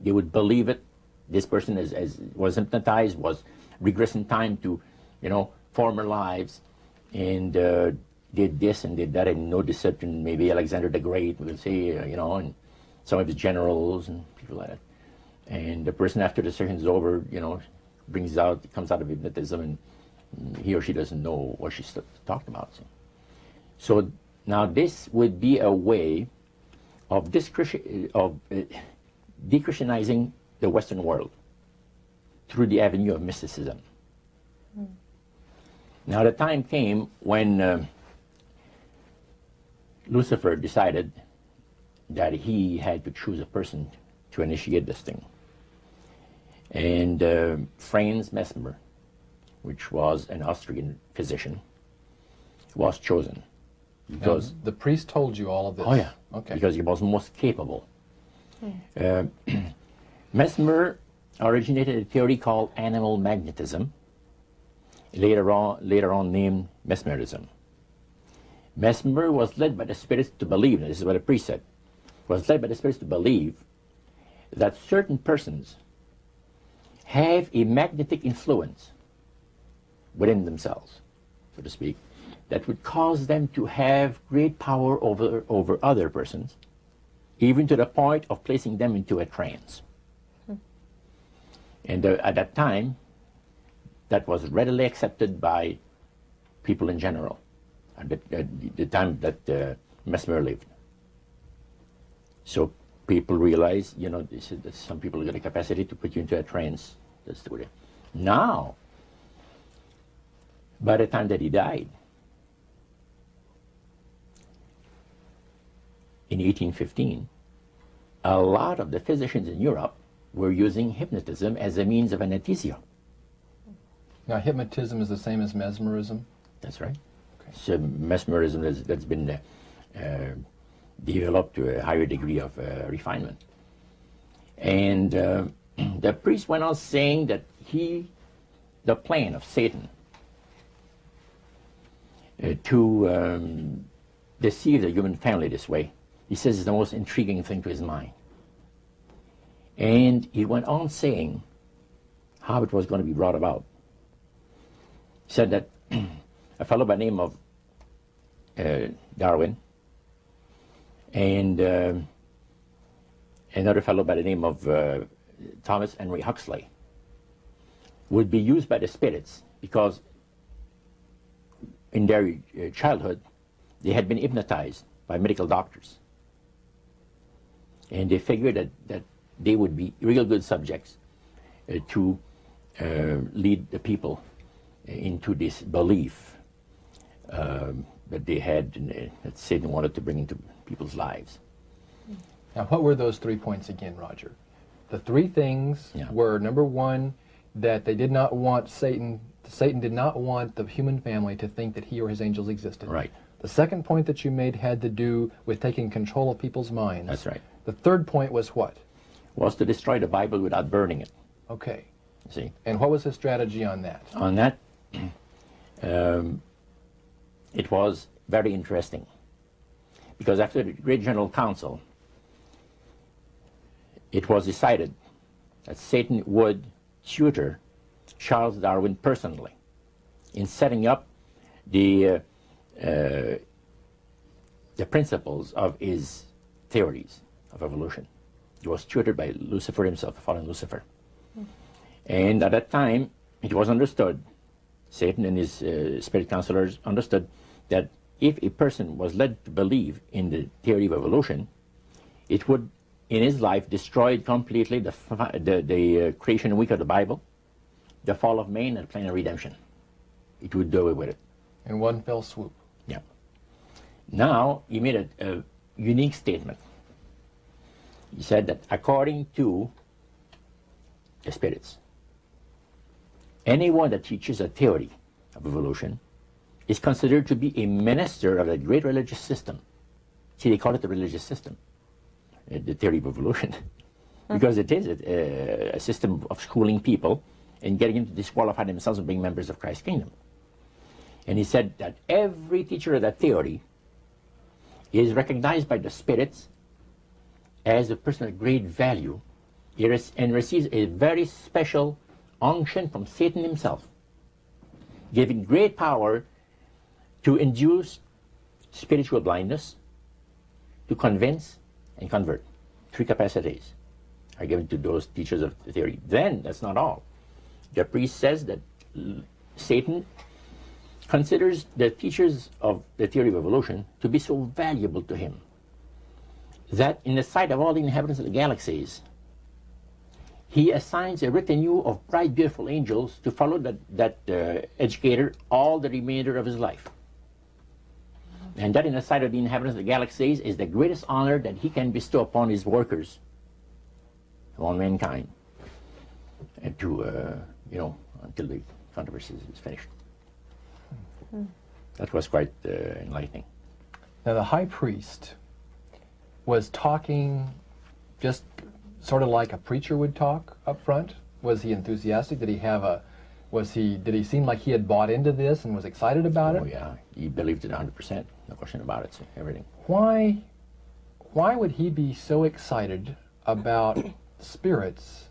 they would believe it. This person was hypnotized, was regressing time to, former lives, and did this and did that, and no deception. Maybe Alexander the Great, we'll say, and some of his generals and people like that. And the person, after the session is over, comes out of hypnotism, and he or she doesn't know what she's talking about. So now this would be a way of de-Christianizing the Western world through the avenue of mysticism. Now the time came when Lucifer decided that he had to choose a person to initiate this thing. And Franz Mesmer, which was an Austrian physician, was chosen. Because the priest told you all of this? Oh, yeah. Okay. Because he was most capable. Mesmer originated a theory called animal magnetism, later on named mesmerism. Mesmer was led by the spirits to believe, and this is what the priest said, was led by the spirits to believe that certain persons have a magnetic influence within themselves, so to speak, that would cause them to have great power over other persons, even to the point of placing them into a trance. And at that time, that was readily accepted by people in general, at the time that Mesmer lived. So people realize, you know, that some people got a capacity to put you into a trance. That's the way. Now, by the time that he died, in 1815, a lot of the physicians in Europe were using hypnotism as a means of anesthesia. Now, hypnotism is the same as mesmerism? That's right. Okay. So mesmerism that's been developed to a higher degree of refinement. And the priest went on saying that the plan of Satan to deceive the human family this way, he says, is the most intriguing thing to his mind. And he went on saying how it was going to be brought about. He said that a fellow by the name of Darwin and another fellow by the name of Thomas Henry Huxley would be used by the spirits because in their childhood they had been hypnotized by medical doctors. And they figured that they would be real good subjects to lead the people into this belief that they had, that Satan wanted to bring into people's lives. Now, what were those 3 points again, Roger? The 3 things were, number 1, that they did not want Satan did not want the human family to think that he or his angels existed. Right. The second point that you made had to do with taking control of people's minds. That's right. The third point was what? Was to destroy the Bible without burning it. Okay. See? And what was his strategy on that? On that, it was very interesting. Because after the Great General Council, it was decided that Satan would tutor Charles Darwin personally in setting up the principles of his theories of evolution. He was tutored by Lucifer himself, the fallen Lucifer. And at that time, it was understood, Satan and his spirit counselors understood, that if a person was led to believe in the theory of evolution, it would, in his life, destroy completely the creation week of the Bible, the fall of man, and the plan of redemption. It would do away with it. In one fell swoop. Yeah. Now, he made a unique statement. He said that according to the spirits, anyone that teaches a theory of evolution is considered to be a minister of a great religious system. See, they call it the religious system, the theory of evolution, because it is a system of schooling people and getting them to disqualify themselves and being members of Christ's kingdom. And he said that every teacher of that theory is recognized by the spirits as a person of great value and receives a very special unction from Satan himself, giving great power to induce spiritual blindness, to convince and convert. 3 capacities are given to those teachers of the theory. Then, that's not all. The priest says that Satan considers the teachers of the theory of evolution to be so valuable to him that in the sight of all the inhabitants of the galaxies, he assigns a retinue of bright, beautiful angels to follow that educator all the remainder of his life. And that in the sight of the inhabitants of the galaxies is the greatest honor that he can bestow upon his workers, upon mankind, and to, until the controversy is finished. That was quite enlightening. Now, the high priest was talking just sort of like a preacher would talk up front. Was he enthusiastic? Did he seem like he had bought into this and was excited about it? Oh yeah, he believed it 100%, no question about it, so everything. Why would he be so excited about spirits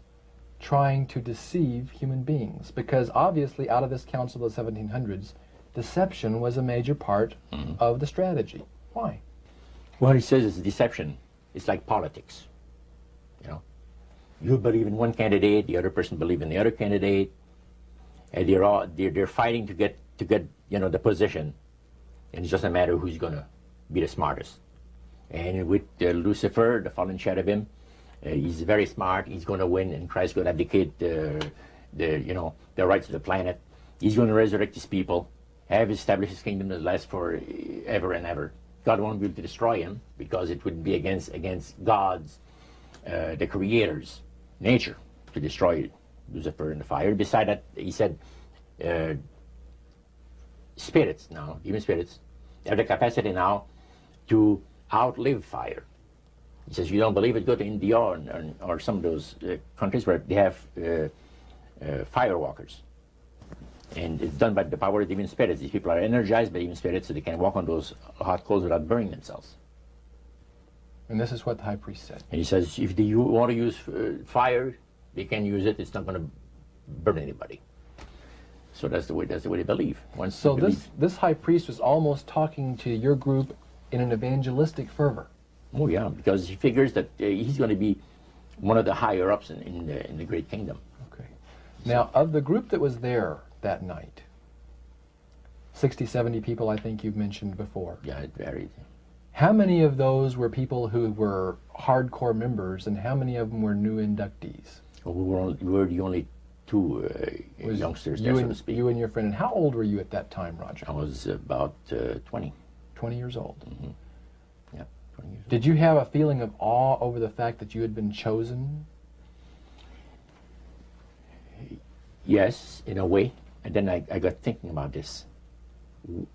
trying to deceive human beings? Because obviously out of this council of the 1700s, deception was a major part of the strategy. Why? Well, he says it's deception It's like politics. You know, you believe in one candidate, the other person believes in the other candidate, and they're fighting to get the position, and it's just a matter of who's going to be the smartest. And with Lucifer, the fallen cherubim, he's very smart. He's going to win, and Christ's going to abdicate the rights of the planet. He's going to resurrect his people, have established his kingdom that lasts for ever and ever. God won't be able to destroy him because it would be against God's, the Creator's nature to destroy Lucifer in the fire. Beside that, he said, spirits now, even spirits, have the capacity now to outlive fire. He says, you don't believe it, go to India or some of those countries where they have fire walkers. And it's done by the power of demon spirits. These people are energized by demon spirits, so they can walk on those hot coals without burning themselves. And this is what the high priest said. And he says, if they want to use fire, they can use it. It's not going to burn anybody. So that's the way they believe. So this high priest was almost talking to your group in an evangelistic fervor. Oh yeah, because he figures that he's going to be one of the higher ups in the great kingdom. Okay. Now, of the group that was there that night, 60, 70 people, I think you've mentioned before. Yeah, it varied. How many of those were people who were hardcore members, and how many of them were new inductees? Well, we were the only two youngsters there, so to speak. You and your friend. And how old were you at that time, Roger? I was about 20. 20 years old. Mm-hmm. Yeah, 20 years old. Did you have a feeling of awe over the fact that you had been chosen? Yes, in a way. And then I got thinking about this.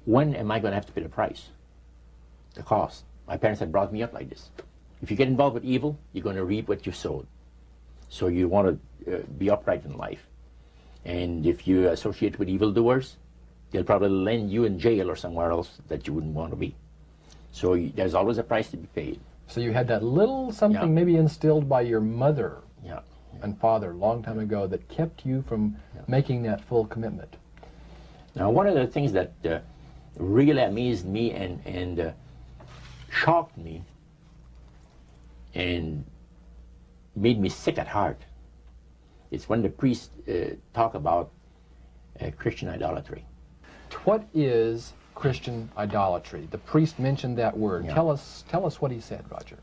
When am I going to have to pay the price? The cost. My parents had brought me up like this. If you get involved with evil, you're going to reap what you sowed. So you want to be upright in life. And if you associate with evildoers, they'll probably land you in jail or somewhere else that you wouldn't want to be. So there's always a price to be paid. So you had that little something maybe instilled by your mother and father a long time ago that kept you from making that full commitment. Now, one of the things that really amazed me and shocked me and made me sick at heart is when the priests talk about Christian idolatry. What is Christian idolatry? The priest mentioned that word. Yeah. Tell us what he said, Roger.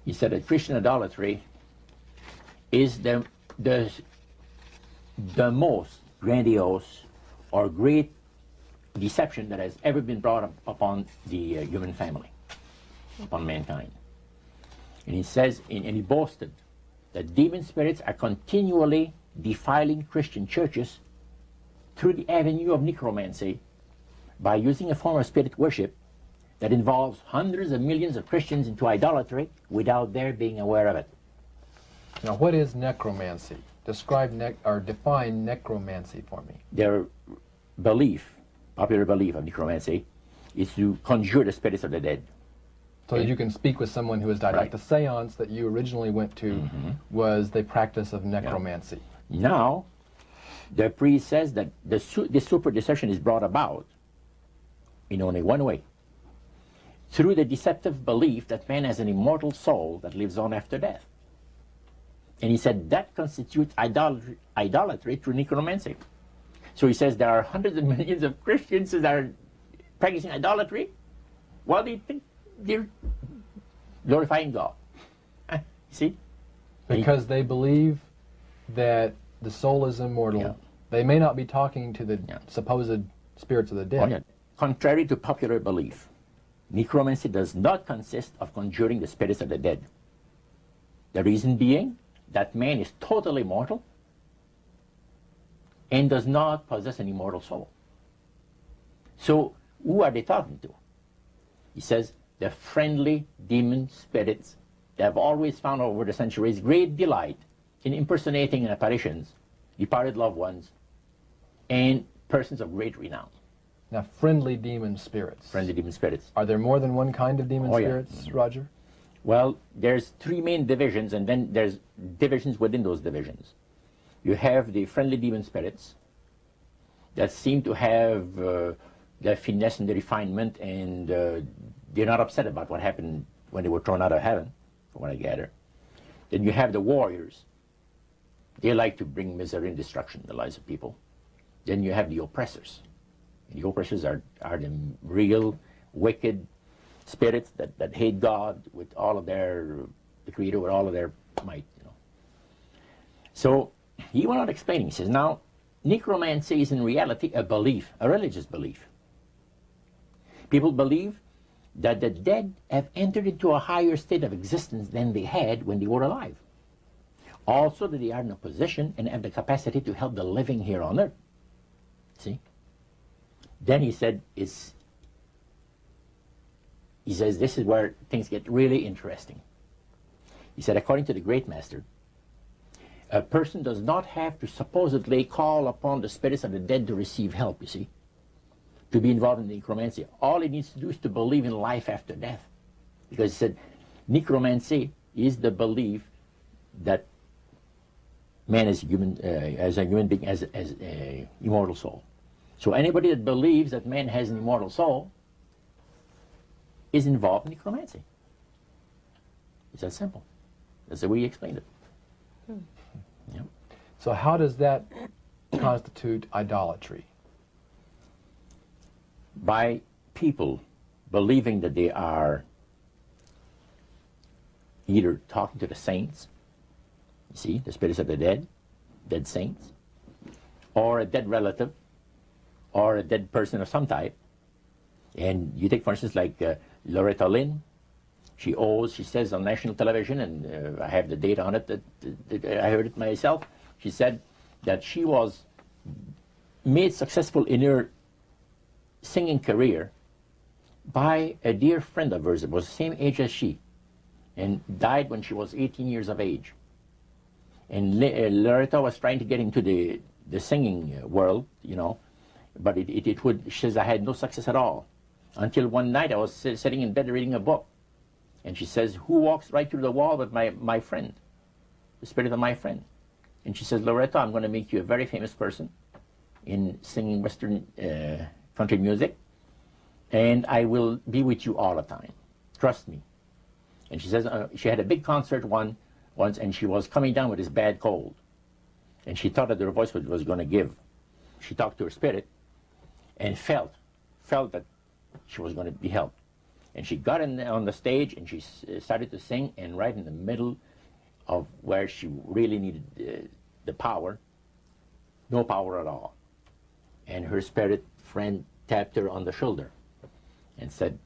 He said that Christian idolatry is the most grandiose or great deception that has ever been brought upon the human family, upon mankind. And he says, and he boasted that demon spirits are continually defiling Christian churches through the avenue of necromancy by using a form of spirit worship that involves hundreds of millions of Christians into idolatry without their being aware of it. Now, what is necromancy? Define necromancy for me. Their belief, popular belief of necromancy, is to conjure the spirits of the dead. So that you can speak with someone who has died. Right. Like the seance that you originally went to was the practice of necromancy. Now, the priest says that the super deception is brought about in only one way. Through the deceptive belief that man has an immortal soul that lives on after death. And he said that constitutes idolatry through necromancy. So he says there are hundreds of millions of Christians that are practicing idolatry while they think they're glorifying God. See? Because they believe that the soul is immortal. Yeah. They may not be talking to the supposed spirits of the dead. Oh, yeah. Contrary to popular belief, necromancy does not consist of conjuring the spirits of the dead. The reason being that man is totally mortal and does not possess an immortal soul. So who are they talking to? He says the friendly demon spirits that have always found over the centuries great delight in impersonating in apparitions departed loved ones and persons of great renown. Now, friendly demon spirits. Friendly demon spirits. Are there more than one kind of demon spirits, Roger? Well, there's three main divisions, and then there's divisions within those divisions. You have the friendly demon spirits that seem to have the finesse and the refinement, and they're not upset about what happened when they were thrown out of heaven from what I gather. Then you have the warriors. They like to bring misery and destruction in the lives of people. Then you have the oppressors. And the oppressors are the real wicked spirits that hate God with all of their, the Creator with all of their might. You know. So he went on explaining. He says, now, necromancy is in reality a belief, a religious belief. People believe that the dead have entered into a higher state of existence than they had when they were alive. Also that they are in a position and have the capacity to help the living here on earth. See? Then he said, he says this is where things get really interesting. He said, according to the great master, a person does not have to supposedly call upon the spirits of the dead to receive help, you see, to be involved in necromancy. All he needs to do is to believe in life after death. Because he said, necromancy is the belief that man is human, as a human being, as an immortal soul. So anybody that believes that man has an immortal soul is involved in necromancy. It's that simple. That's the way he explained it. Yep. So how does that constitute idolatry? By people believing that they are either talking to the saints, you see, the spirits of the dead, dead saints, or a dead relative, or a dead person of some type. And you take, for instance, like Loretta Lynn. She says on national television, and I have the data on it, that I heard it myself. She said that she was made successful in her singing career by a dear friend of hers that was the same age as she, and died when she was 18 years of age. And Loretta was trying to get into the singing world, you know, but she says, I had no success at all. Until one night I was sitting in bed reading a book. And she says, who walks right through the wall with my friend, the spirit of my friend? And she says, Loretta, I'm going to make you a very famous person in singing Western country music, and I will be with you all the time. Trust me. And she says, she had a big concert once, and she was coming down with this bad cold. And she thought that her voice was going to give. She talked to her spirit and felt that she was going to be helped. And she got on the stage and she started to sing, and right in the middle of where she really needed the power, no power at all. And her spirit friend tapped her on the shoulder and said,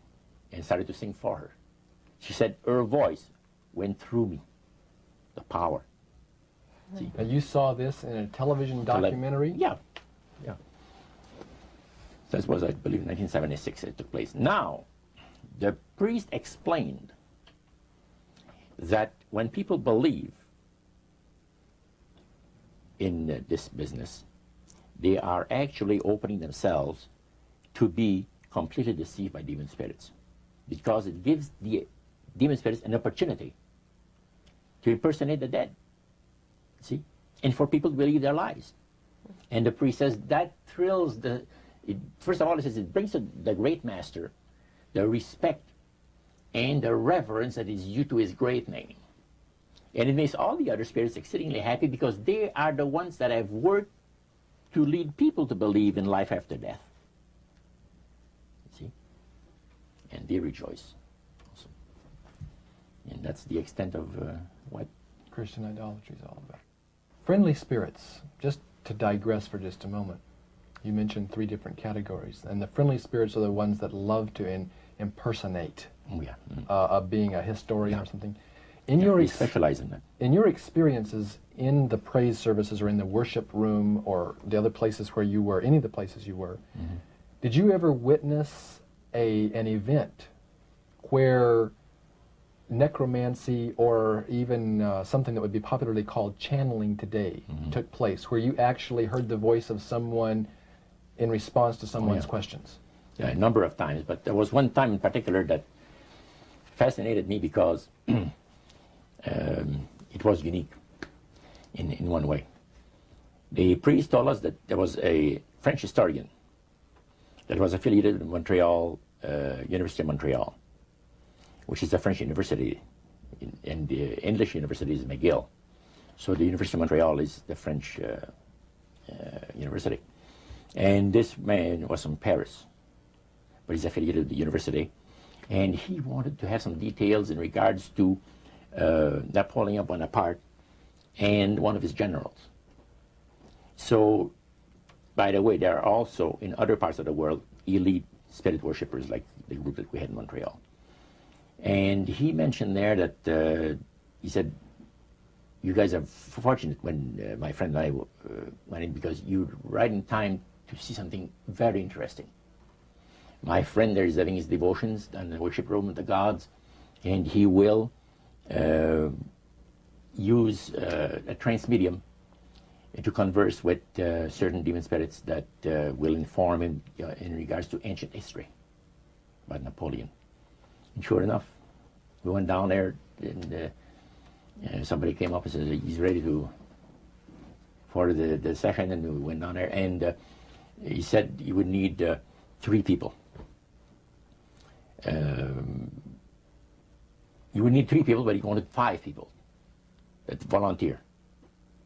and started to sing for her. She said, her voice went through me, the power. See? And you saw this in a television documentary? Yeah, yeah. That was, I believe, in 1976 it took place. Now, the priest explained that when people believe in this business, they are actually opening themselves to be completely deceived by demon spirits, because it gives the demon spirits an opportunity to impersonate the dead, see, and for people to believe their lies. And the priest says that thrills first of all, it says it brings to the great master the respect and the reverence that is due to his great name. And it makes all the other spirits exceedingly happy, because they are the ones that have worked to lead people to believe in life after death. See? And they rejoice also. And that's the extent of what Christian idolatry is all about. Friendly spirits, just to digress for just a moment. You mentioned 3 different categories, and the friendly spirits are the ones that love to impersonate being a historian or something. We specialize in that. In your experiences in the praise services or in the worship room or the other places where you were, any of the places you were, did you ever witness an event where necromancy or even something that would be popularly called channeling today took place, where you actually heard the voice of someone in response to someone's questions? Yeah, a number of times, but there was one time in particular that fascinated me because it was unique in one way. The priest told us that there was a French historian that was affiliated with Montreal, University of Montreal, which is a French university and the English university is McGill. So the University of Montreal is the French university. And this man was from Paris, but he's affiliated with the university. And he wanted to have some details in regards to Napoleon Bonaparte and one of his generals. So, by the way, there are also, in other parts of the world, elite spirit worshippers like the group that we had in Montreal. And he mentioned there that, he said, you guys are fortunate when my friend and I went in, because you're right in time to see something very interesting. My friend there is having his devotions in the worship room of the gods, and he will use a trance medium to converse with certain demon spirits that will inform him in regards to ancient history about Napoleon. And sure enough, we went down there, and somebody came up and said he's ready for the session, and we went down there, and he said he would need 3 people. You would need 3 people, but he wanted 5 people that volunteer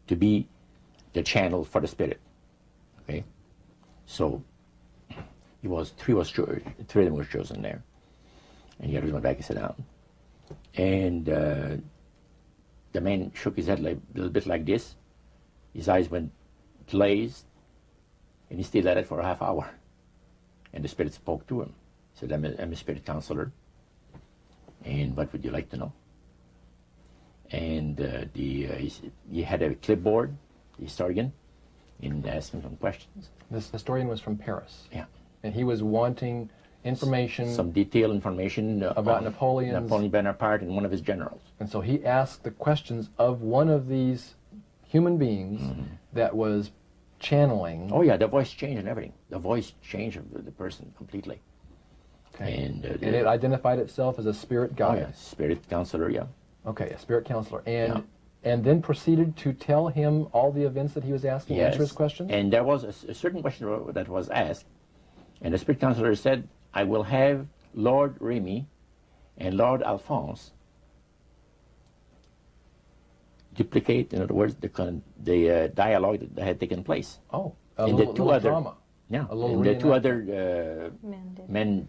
to be the channel for the spirit. Okay, so he was 3 of them were chosen there, and the others went back and sat down. And the man shook his head like, a little bit like this. His eyes went glazed, and he stayed at it for a half hour. And the spirit spoke to him. He said, I'm a spirit counselor, and what would you like to know? And he had a clipboard, the historian, and asked him some questions. This historian was from Paris. Yeah. And he was wanting information. Some detailed information about Napoleon Bonaparte and one of his generals. And so he asked the questions of one of these human beings that was channeling. Oh yeah, the voice changed and everything. The voice changed of the person completely. Okay. And it identified itself as a spirit guide. Oh yeah, spirit counselor, yeah. Okay, a spirit counselor. And Yeah. and then proceeded to tell him all the events that he was asking, Yes. answer his questions? And there was a certain question that was asked, and the spirit counselor said, I will have Lord Remy and Lord Alphonse duplicate, in other words, the dialogue that had taken place. Oh, And the two other drama. Yeah, A little and the 2 reenactment. other men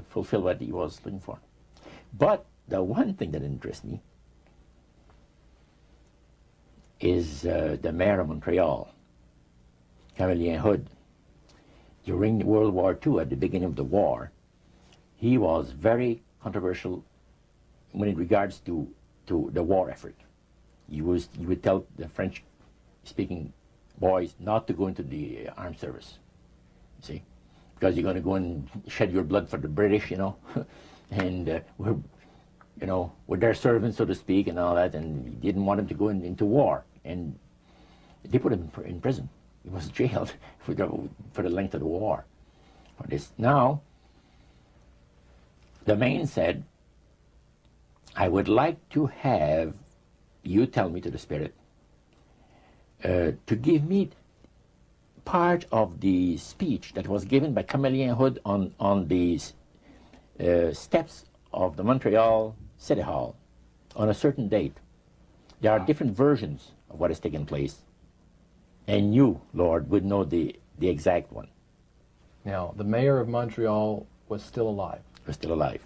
fulfilled what he was looking for. But the one thing that interests me is the mayor of Montreal, Camillien Hood. During World War II, at the beginning of the war, he was very controversial when in regards to the war effort. He would tell the French-speaking boys not to go into the armed service, you see, because you're going to go and shed your blood for the British, you know, and we're their servants, so to speak, and all that, and he didn't want him to go into war, and they put him in prison. He was jailed for the length of the war for this. Now, the man said, I would like to have you tell me, to the spirit, to give me part of the speech that was given by Camillien Hood on the steps of the Montreal City Hall on a certain date. There are different versions of what has taken place, and you, Lord, would know the exact one. Now, the mayor of Montreal was still alive. Was still alive.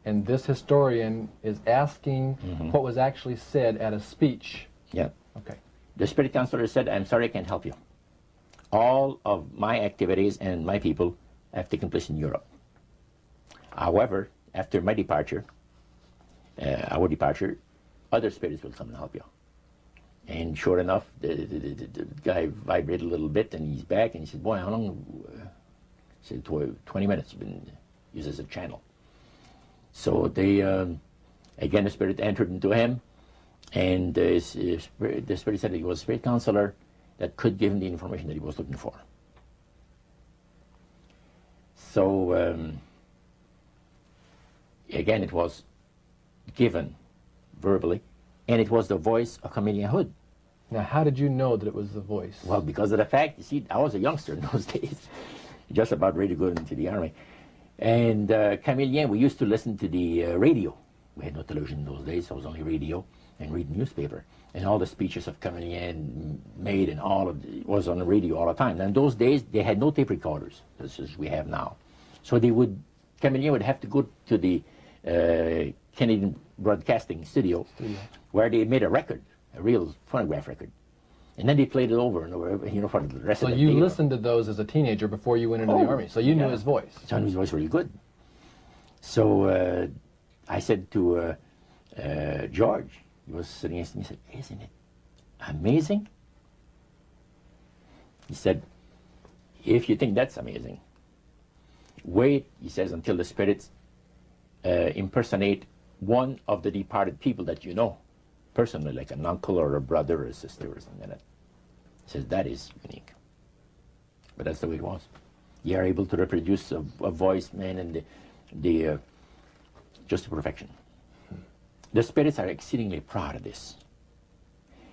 And this historian is asking what was actually said at a speech. Yeah. Okay. The spirit counselor said, I'm sorry, I can't help you. All of my activities and my people have taken place in Europe. However, after my departure, our departure, other spirits will come and help you. And sure enough, the guy vibrated a little bit, and he's back, and he said, boy, how long? He said, 20 minutes, you've been used as a channel. So they, again, the spirit entered into him, and the spirit said he was a spirit counselor that could give him the information that he was looking for. So, again, it was given verbally, and it was the voice of Camillien Hood. Now, how did you know that it was the voice? Well, because of the fact, you see, I was a youngster in those days, just about ready to go into the army. And Camillien, we used to listen to the radio We had no television in those days, so it was only radio and read newspaper. And all the speeches of Cavalier made and all of it was on the radio all the time. And in those days, they had no tape recorders, as we have now. So Cavalier would have to go to the Canadian Broadcasting Studio, where they made a record, a real phonograph record. And then they played it over and over, for the rest of the day. So you listened to those as a teenager before you went into the Army, so you knew his voice. So I knew his voice really good. So I said to George, he was sitting next to me, he said, "Isn't it amazing?" He said, "If you think that's amazing, wait," he says, "until the spirits impersonate one of the departed people that you know, personally, like an uncle or a brother or a sister or something like that." He says, "That is unique." But that's the way it was. You are able to reproduce a voice, man, and the just to perfection. The spirits are exceedingly proud of this,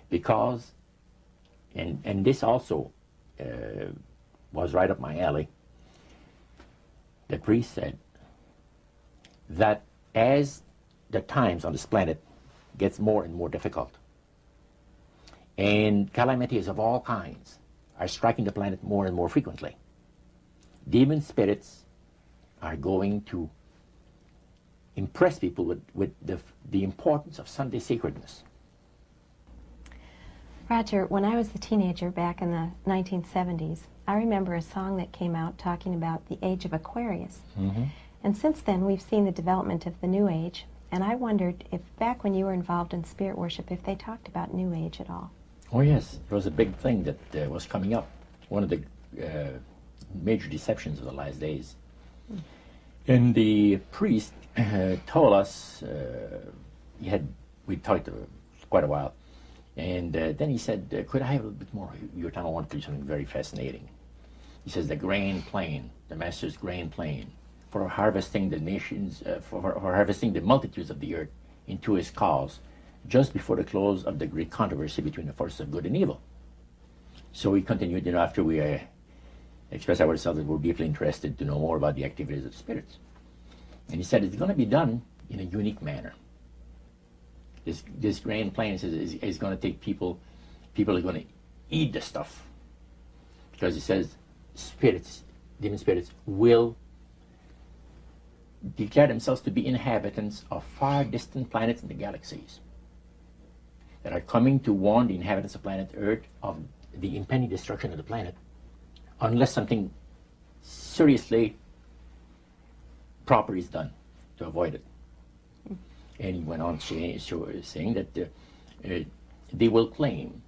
because, and this also was right up my alley. The priest said that as the times on this planet gets more and more difficult, and calamities of all kinds are striking the planet more and more frequently, demon spirits are going to impress people with the importance of Sunday sacredness. Roger, when I was a teenager back in the 1970s, I remember a song that came out talking about the age of Aquarius. Mm-hmm. And since then, we've seen the development of the New Age, and I wondered if back when you were involved in spirit worship, if they talked about New Age at all. Oh yes, it was a big thing that was coming up. One of the major deceptions of the last days. And the priest told us, we talked quite a while, and then he said, "Could I have a little bit more of your time? I want to tell you something very fascinating." He says, "The grand plan, the Master's grand plan for harvesting the nations, for harvesting the multitudes of the earth into his cause, just before the close of the great controversy between the forces of good and evil." So we continued, after we expressed ourselves that we're deeply interested to know more about the activities of the spirits. And he said it's going to be done in a unique manner. This grand plan is going to take people are going to eat the stuff. Because he says demon spirits will declare themselves to be inhabitants of far distant planets in the galaxies that are coming to warn the inhabitants of planet Earth of the impending destruction of the planet, unless something seriously proper is done to avoid it. And he went on saying that they will claim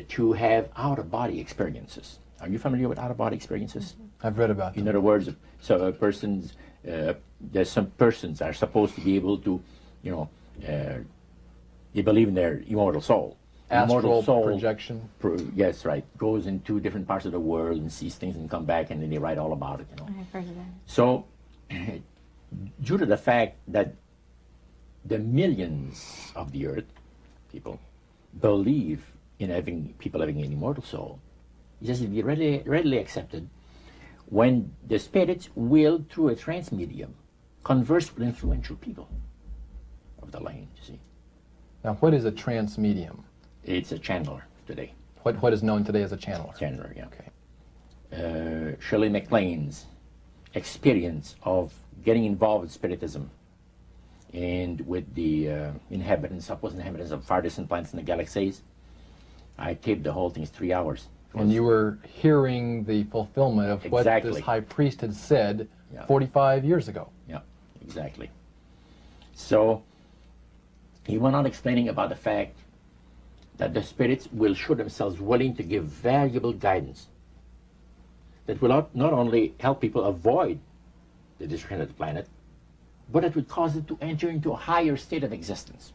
to have out-of-body experiences. Are you familiar with out-of-body experiences? I've read about them. In other words, so persons, there's some persons are supposed to be able to, they believe in their immortal soul. Astral projection. Yes, right. Goes into different parts of the world and sees things and come back, and then they write all about it. I've heard of that. So, due to the fact that the millions of the earth people believe in people having an immortal soul, it has to be readily accepted when the spirits will, through a trance medium, converse with influential people of the land. You see, now what is a trance medium? It's a channeler today. What is known today as a channeler? Channeler, yeah. Okay. Shirley MacLaine's experience of getting involved with spiritism and with the supposed inhabitants of far distant planets in the galaxies, I taped the whole thing. It's 3 hours. And you were hearing the fulfillment of what Exactly. this high priest had said Yeah. 45 years ago. Yeah, exactly. So he went on explaining about the fact that the spirits will show themselves willing to give valuable guidance that will not only help people avoid the destruction of the planet, but it would cause them to enter into a higher state of existence.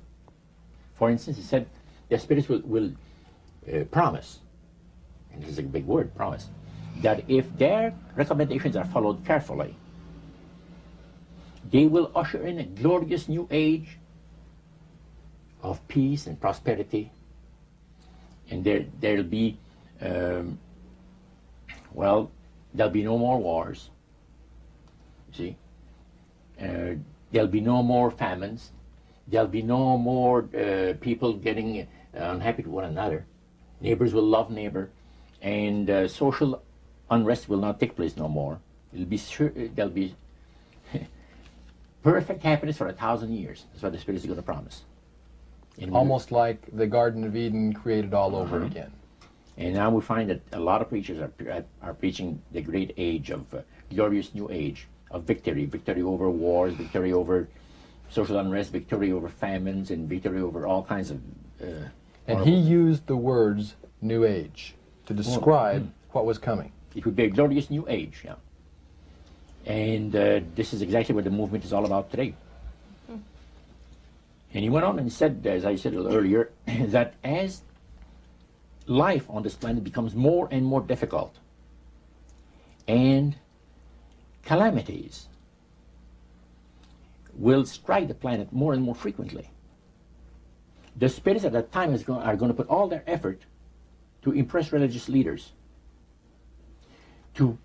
For instance, he said the spirits will promise, and this is a big word, promise, that if their recommendations are followed carefully, they will usher in a glorious new age of peace and prosperity, and there'll be, there'll be no more wars. You see, There'll be no more famines. There'll be no more people getting unhappy with one another. Neighbors will love neighbor, and social unrest will not take place no more. It'll be sure, there'll be perfect happiness for 1,000 years. That's what the Spirit is going to promise. And Almost like the Garden of Eden created all over again. And now we find that a lot of preachers are preaching the great age of glorious new age of victory, victory over wars, victory over social unrest, victory over famines, and victory over all kinds of. And he used the words New Age to describe what was coming. It would be a glorious new age, yeah. And this is exactly what the movement is all about today. And he went on and said, as I said earlier, that as life on this planet becomes more and more difficult, and calamities will strike the planet more and more frequently, the spirits at that time are going to put all their effort to impress religious leaders, to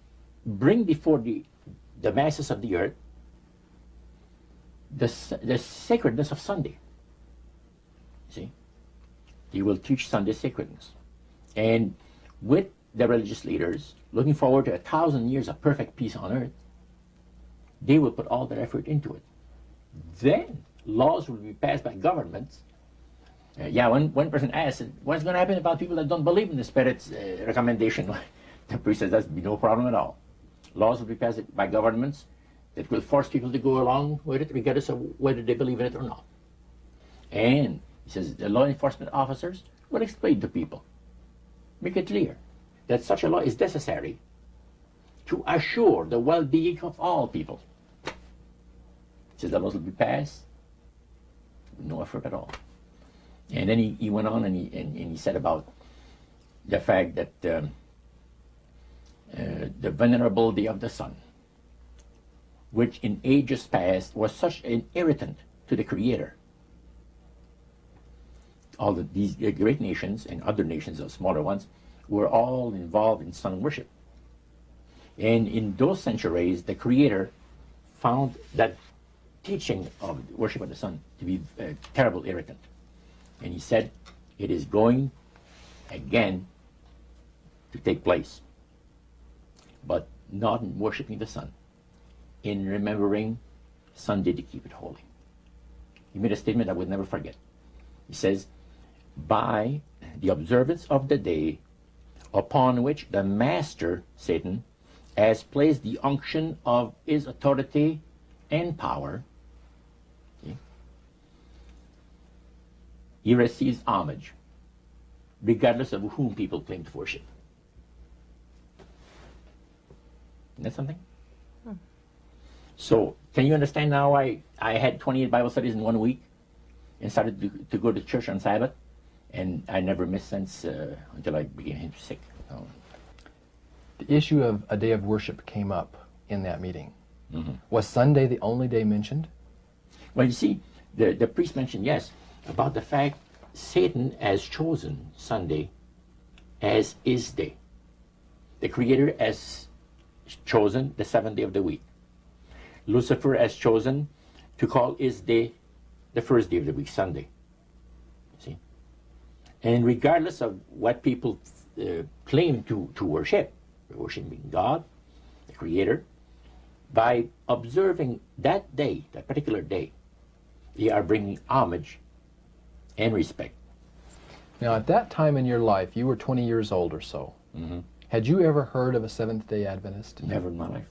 bring before the masses of the earth the sacredness of Sunday. See? They will teach Sunday sacredness. And with the religious leaders, looking forward to 1,000 years of perfect peace on earth, they will put all their effort into it. Then laws will be passed by governments. One person asked, what's going to happen about people that don't believe in the Spirit's recommendation? The priest says, that'll be no problem at all. Laws will be passed by governments that will force people to go along with it, regardless of whether they believe in it or not. And he says the law enforcement officers will explain to people, make it clear that such a law is necessary to assure the well-being of all people. He says the laws will be passed with no effort at all. And then he went on and he said about the fact that the venerability of the sun, which in ages past was such an irritant to the Creator. All these great nations and other nations, the smaller ones, were all involved in sun worship. And in those centuries, the Creator found that teaching of worship of the sun to be a terrible irritant. And he said, it is going again to take place, but not in worshiping the sun, in remembering Sunday to keep it holy. He made a statement I would never forget. He says, by the observance of the day upon which the master, Satan, has placed the unction of his authority and power, he receives homage, regardless of whom people claim to worship. Isn't that something? So, can you understand now why I had 28 Bible studies in 1 week and started to go to church on Sabbath? And I never missed since until I became sick. So. The issue of a day of worship came up in that meeting. Was Sunday the only day mentioned? Well, you see, the priest mentioned, yes, about the fact Satan has chosen Sunday as his day. The Creator has chosen the seventh day of the week. Lucifer has chosen to call his day the first day of the week, Sunday. See? And regardless of what people claim to worship, worshiping God, the Creator, by observing that day, that particular day, they are bringing homage and respect. Now, at that time in your life, you were 20 years old or so. Had you ever heard of a Seventh-day Adventist? Never in my life.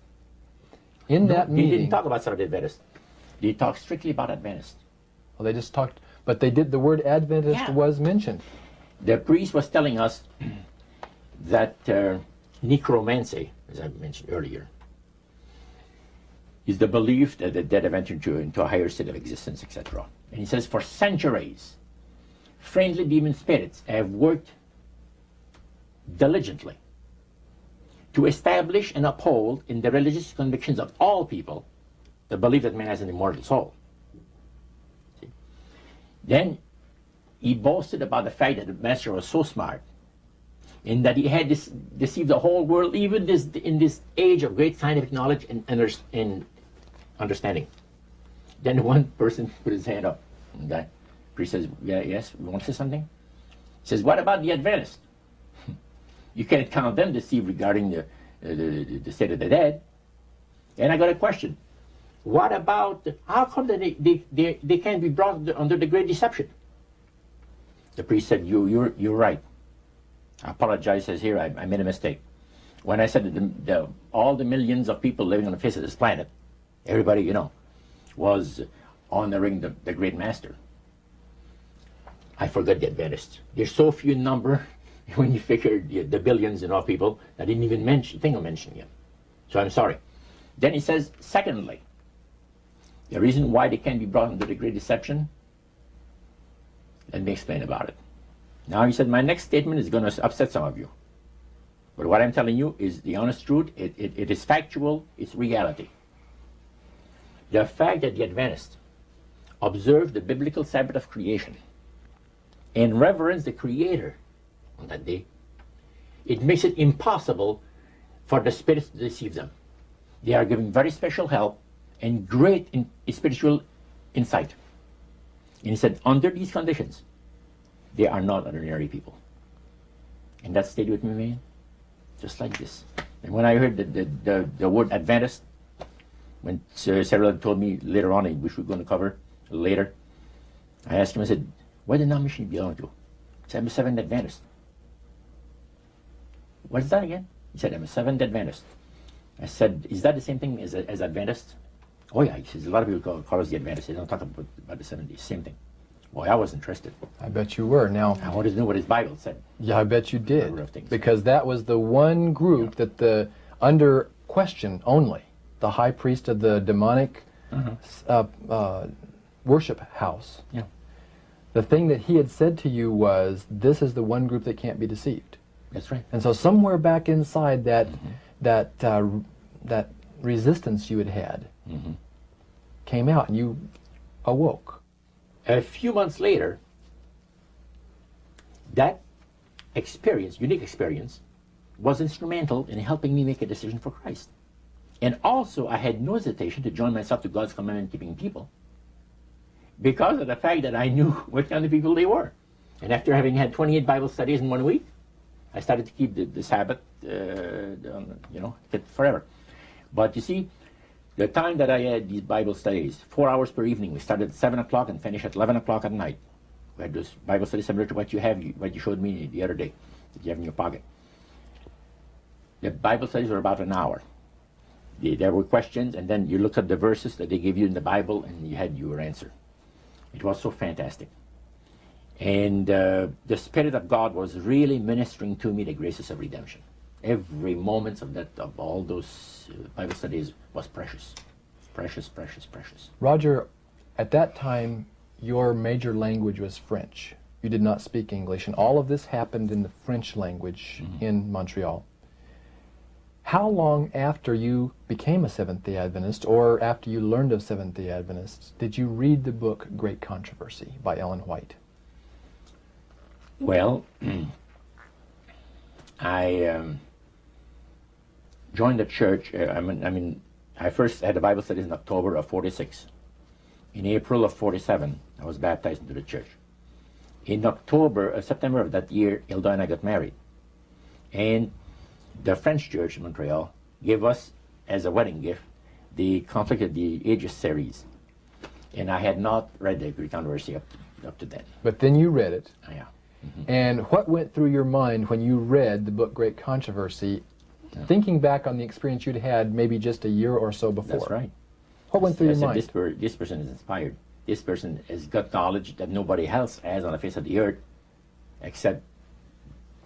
In that meeting, they didn't talk about Seventh-day Adventist. They talked strictly about Adventist. Well, they just talked, but they did. The word Adventist was mentioned. The priest was telling us that necromancy, as I mentioned earlier, is the belief that the dead have entered into a higher state of existence, etc. And he says, for centuries, friendly demon spirits have worked diligently to establish and uphold in the religious convictions of all people the belief that man has an immortal soul. See? Then he boasted about the fact that the master was so smart in that he had deceived the whole world, even in this age of great scientific knowledge and understanding. Then one person put his hand up. Okay. Priest says, yeah, yes, we want to say something? He says, what about the Adventists? You can't count them to see regarding the state of the dead. And I got a question. What about, how come that they can't be brought under the great deception? The priest said, you're right. I apologize, says here, I made a mistake. When I said that all the millions of people living on the face of this planet, everybody, you know, was honoring the great master. I forgot the Adventists. There's so few in number when you figure the billions and all people, I didn't even think of mentioning them. So I'm sorry. Then he says, secondly, the reason why they can't be brought under the great deception, let me explain about it. Now he said, my next statement is going to upset some of you. But what I'm telling you is the honest truth. It is factual. It's reality. The fact that the Adventists observe the biblical Sabbath of creation and reverence the Creator on that day, it makes it impossible for the spirits to deceive them. They are giving very special help and great spiritual insight. And he said, under these conditions, they are not ordinary people. And that stayed with me, man, just like this. And when I heard the word Adventist, when Sarah told me later on, which we're going to cover later, I asked him, I said, what denomination do you belong to? He said, I'm a Seventh Adventist. What is that again? He said, I'm a Seventh Adventist. I said, is that the same thing as Adventist? Oh yeah, he says, a lot of people call us the Adventists. They don't talk about the 70s, same thing. Boy, I was interested. I bet you were. Now, I wanted to know what his Bible said. Yeah, I bet you did. Things, because that was the one group that under question only, the high priest of the demonic worship house. Yeah. The thing that he had said to you was, this is the one group that can't be deceived. That's right. And so somewhere back inside that that resistance you had came out, and you awoke. A few months later, that experience, unique experience, was instrumental in helping me make a decision for Christ. And also, I had no hesitation to join myself to God's commandment-keeping people because of the fact that I knew what kind of people they were. And after having had 28 Bible studies in 1 week, I started to keep the Sabbath, fit forever. But you see, the time that I had these Bible studies, 4 hours per evening, we started at 7 o'clock and finished at 11 o'clock at night. We had those Bible studies similar to what you showed me the other day, that you have in your pocket. The Bible studies were about an hour. There were questions, and then you looked at the verses that they gave you in the Bible, and you had your answer. It was so fantastic. And the Spirit of God was really ministering to me the graces of redemption. Every moment of all those Bible studies was precious. Precious, precious, precious. Roger, at that time, your major language was French. You did not speak English, and all of this happened in the French language in Montreal. How long after you became a Seventh-day Adventist, or after you learned of Seventh-day Adventists, did you read the book Great Controversy by Ellen White? Well, I joined the church. I first had the Bible studies in October of 46. In April of 47, I was baptized into the church. In September of that year, Hilda and I got married. And the French church in Montreal gave us, as a wedding gift, the Conflict of the Ages series. And I had not read the Great Controversy up to then. But then you read it. Yeah. And what went through your mind when you read the book Great Controversy, thinking back on the experience you'd had maybe just a year or so before? That's right. What went through your mind? This person is inspired. This person has got knowledge that nobody else has on the face of the earth, except,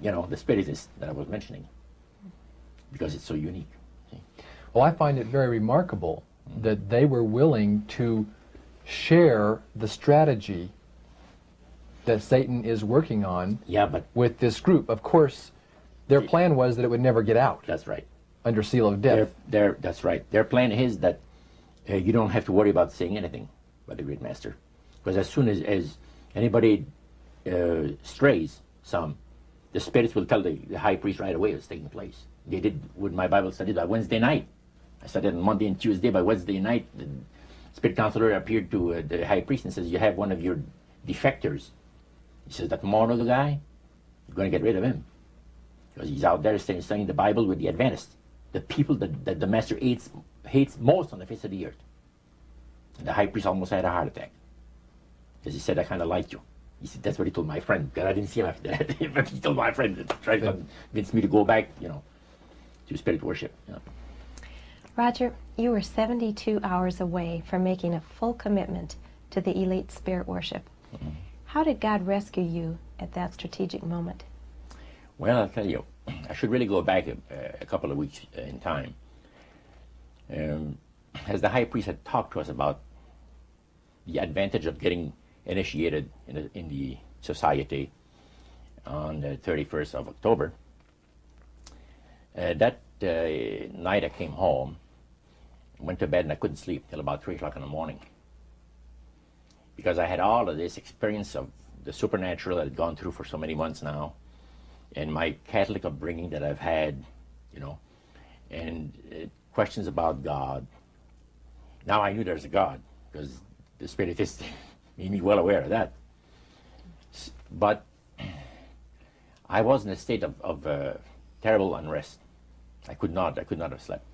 the Spiritists that I was mentioning, because it's so unique. See? Well, I find it very remarkable that they were willing to share the strategy that Satan is working on with this group. Of course, their plan was that it would never get out. That's right. Under seal of death. That's right. Their plan is that you don't have to worry about saying anything by the great master. Because as soon as anybody strays some, the spirits will tell the high priest right away what's taking place. They did with my Bible study by Wednesday night. I started on Monday and Tuesday. By Wednesday night, spirit counselor appeared to the high priest and says, you have one of your defectors. He says, that Morneau, the guy, you're going to get rid of him. Because he's out there studying the Bible with the Adventists, the people that the master hates most on the face of the earth. And the high priest almost had a heart attack. Because he said, I kind of like you. He said, that's what he told my friend. Because I didn't see him after that. But he told my friend to try to convince me to go back, to spirit worship. Roger, you were 72 hours away from making a full commitment to the elite spirit worship. Mm-hmm. How did God rescue you at that strategic moment? Well, I'll tell you, I should really go back a couple of weeks in time. As the high priest had talked to us about the advantage of getting initiated in the society on the 31st of October, that night I came home, went to bed, and I couldn't sleep till about 3 o'clock in the morning. Because I had all of this experience of the supernatural that I'd gone through for so many months now, and my Catholic upbringing that I've had, and questions about God. Now I knew there's a God, because the Spiritist made me well aware of that. But I was in a state of terrible unrest. I could not have slept.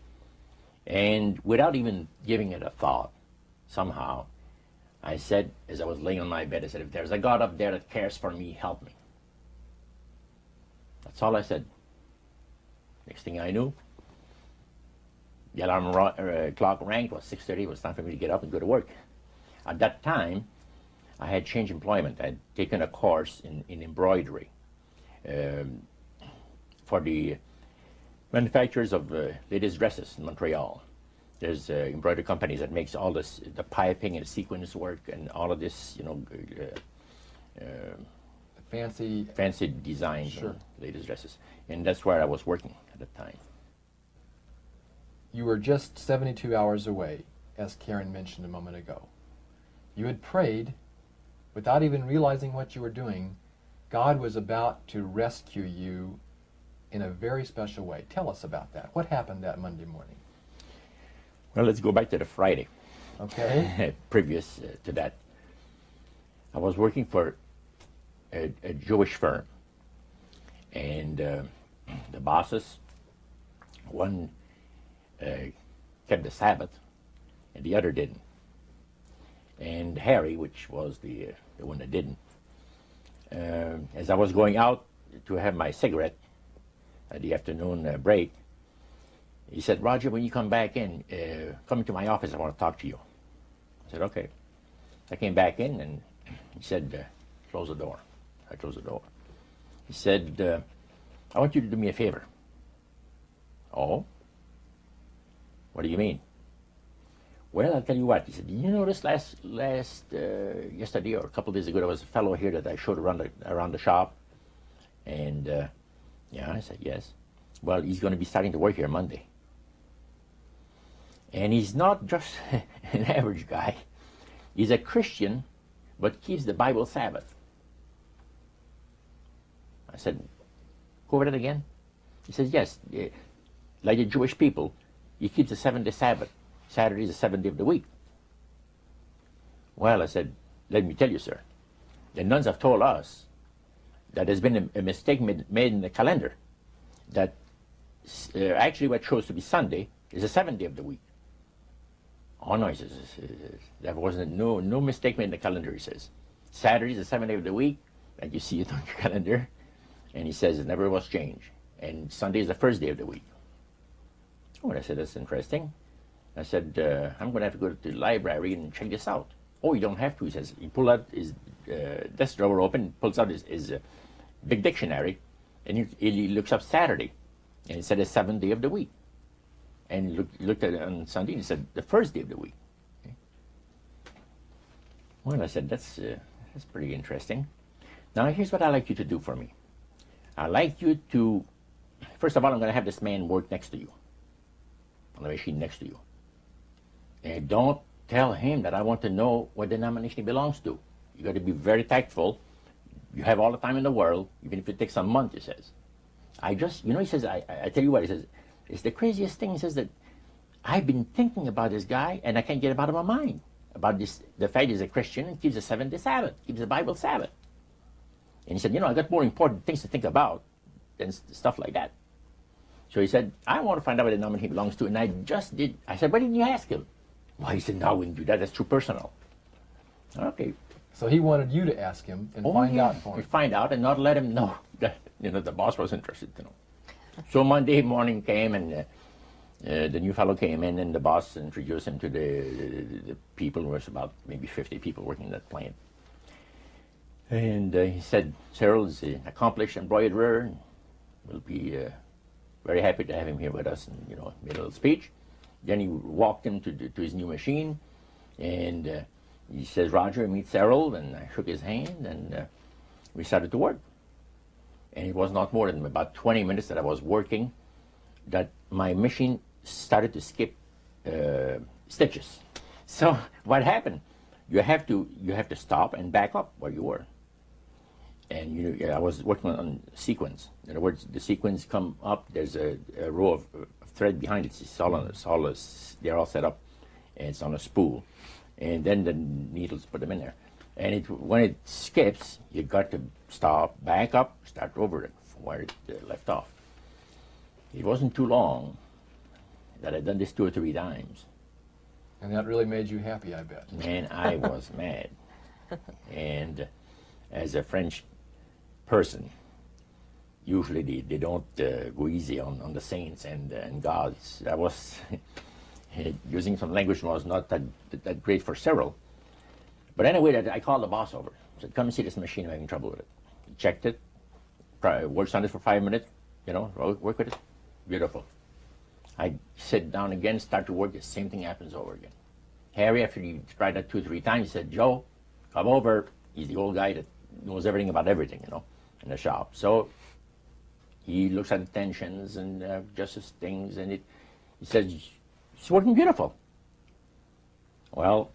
And without even giving it a thought, somehow, I said, as I was laying on my bed, I said, if there's a God up there that cares for me, help me. That's all I said. Next thing I knew, the alarm clock rang. It was 6:30. It was time for me to get up and go to work. At that time, I had changed employment. I had taken a course in embroidery for the manufacturers of ladies' dresses in Montreal. There's embroidery companies that makes all this, the piping and sequins work and all of this, fancy designs, sure, on ladies' dresses. And that's where I was working at the time. You were just 72 hours away, as Karen mentioned a moment ago. You had prayed, without even realizing what you were doing. God was about to rescue you in a very special way. Tell us about that. What happened that Monday morning? Well, let's go back to the Friday. Okay. Previous to that. I was working for a Jewish firm. And the bosses, one kept the Sabbath, and the other didn't. And Harry, which was the one that didn't, as I was going out to have my cigarette at the afternoon break, he said, Roger, when you come back in, come into my office, I want to talk to you. I said, okay. I came back in, and he said, close the door. I closed the door. He said, I want you to do me a favor. Oh? What do you mean? Well, I'll tell you what. He said, you notice yesterday or a couple of days ago, there was a fellow here that I showed around the shop. And, yeah, I said, yes. Well, he's going to be starting to work here Monday. And he's not just an average guy. He's a Christian, but keeps the Bible Sabbath. I said, go over that again? He says, yes, like the Jewish people, he keeps the 7-day Sabbath. Saturday is the 7th day of the week. Well, I said, let me tell you, sir, the nuns have told us that there's been a mistake made in the calendar, that actually what shows to be Sunday is the 7th day of the week. Oh, no, he says, there wasn't no mistake made in the calendar, he says. Saturday is the 7th day of the week, and you see it on your calendar, and he says it never was changed. And Sunday is the first day of the week. Oh, and I said, that's interesting. I said, I'm going to have to go to the library and check this out. Oh, you don't have to, he says. He pulled out his desk drawer open, pulls out his big dictionary, and he looks up Saturday. And it said the 7th day of the week. And he looked at it on Sunday and he said, the first day of the week. Okay. Well, I said, that's pretty interesting. Now, here's what I'd like you to do for me. I'd like you to, first of all, I'm going to have this man work next to you, on the machine next to you. And don't tell him that I want to know what denomination he belongs to. You got to be very tactful. You have all the time in the world, even if it takes a month, he says. He says, I tell you what, he says, it's the craziest thing. He says that I've been thinking about this guy, and I can't get him out of my mind. About this, the fact he's a Christian and keeps the seventh-day Sabbath, keeps the Bible Sabbath. And he said, you know, I got more important things to think about than stuff like that. So he said, I want to find out what denomination he belongs to, and I just did. I said, why didn't you ask him? Well, he said, no, I wouldn't do that. That's too personal. Okay. So he wanted you to ask him and find out for him. Find out and not let him know that, you know, the boss was interested to know. So Monday morning came, and the new fellow came in, and the boss introduced him to the people. There was about maybe 50 people working in that plant. And he said, Cyril is an accomplished embroiderer, and we'll be very happy to have him here with us, and, you know, made a little speech. Then he walked him to his new machine, and he says, Roger, meet Cyril, and I shook his hand, and we started to work. And it was not more than about 20 minutes that I was working that my machine started to skip stitches. So what happened? You have to stop and back up where you were. And you know, I was working on sequence. In other words, the sequence come up. There's a row of thread behind it. They're all set up, and it's on a spool. And then the needles put them in there. And when it skips, you got to stop, back up, start over it from where it left off. It wasn't too long that I'd done this 2 or 3 times. And that really made you happy, I bet. Man, I was mad. And as a French person, usually they don't go easy on the saints and gods. I was using some language was not that great for Cyril. But anyway, I called the boss over. I said, come and see this machine, I'm having trouble with it. He checked it, worked on it for 5 minutes, you know, work with it. Beautiful. I sit down again, start to work, the same thing happens over again. Harry, after he tried that 2 or 3 times, he said, Joe, come over. He's the old guy that knows everything about everything, you know, in the shop. So he looks at the tensions and adjusts things, and he says, it's working beautiful. Well,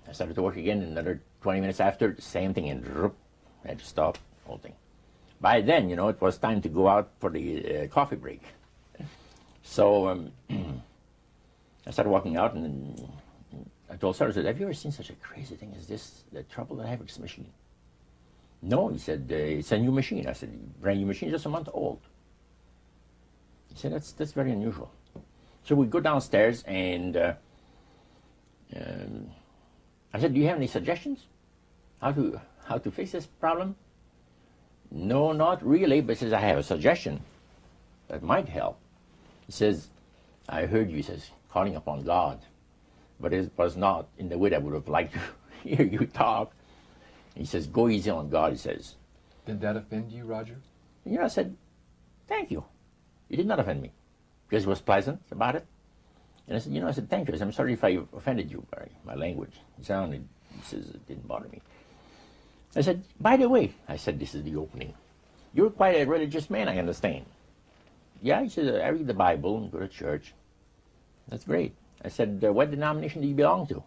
I started to work again, another 20 minutes after, the same thing, and I had to stop, whole thing. By then, you know, it was time to go out for the coffee break. So I started walking out, and I told Sarah, I said, have you ever seen such a crazy thing as this, the trouble that I have with this machine? No, he said, it's a new machine. I said, brand new machine, just a month old. He said, that's very unusual. So we go downstairs, and I said, do you have any suggestions how to fix this problem? No, not really, but he says, I have a suggestion that might help. He says, I heard you, he says, calling upon God, but it was not in the way that I would have liked to hear you talk. He says, go easy on God, he says. Did that offend you, Roger? You know, I said, thank you. It did not offend me, because he was pleasant about it. And I said, you know, I said, thank you. I said, I'm sorry if I offended you by my language. He says, it didn't bother me. I said, by the way, I said, this is the opening. You're quite a religious man, I understand. Yeah, he said, I read the Bible and go to church. That's great. I said, what denomination do you belong to?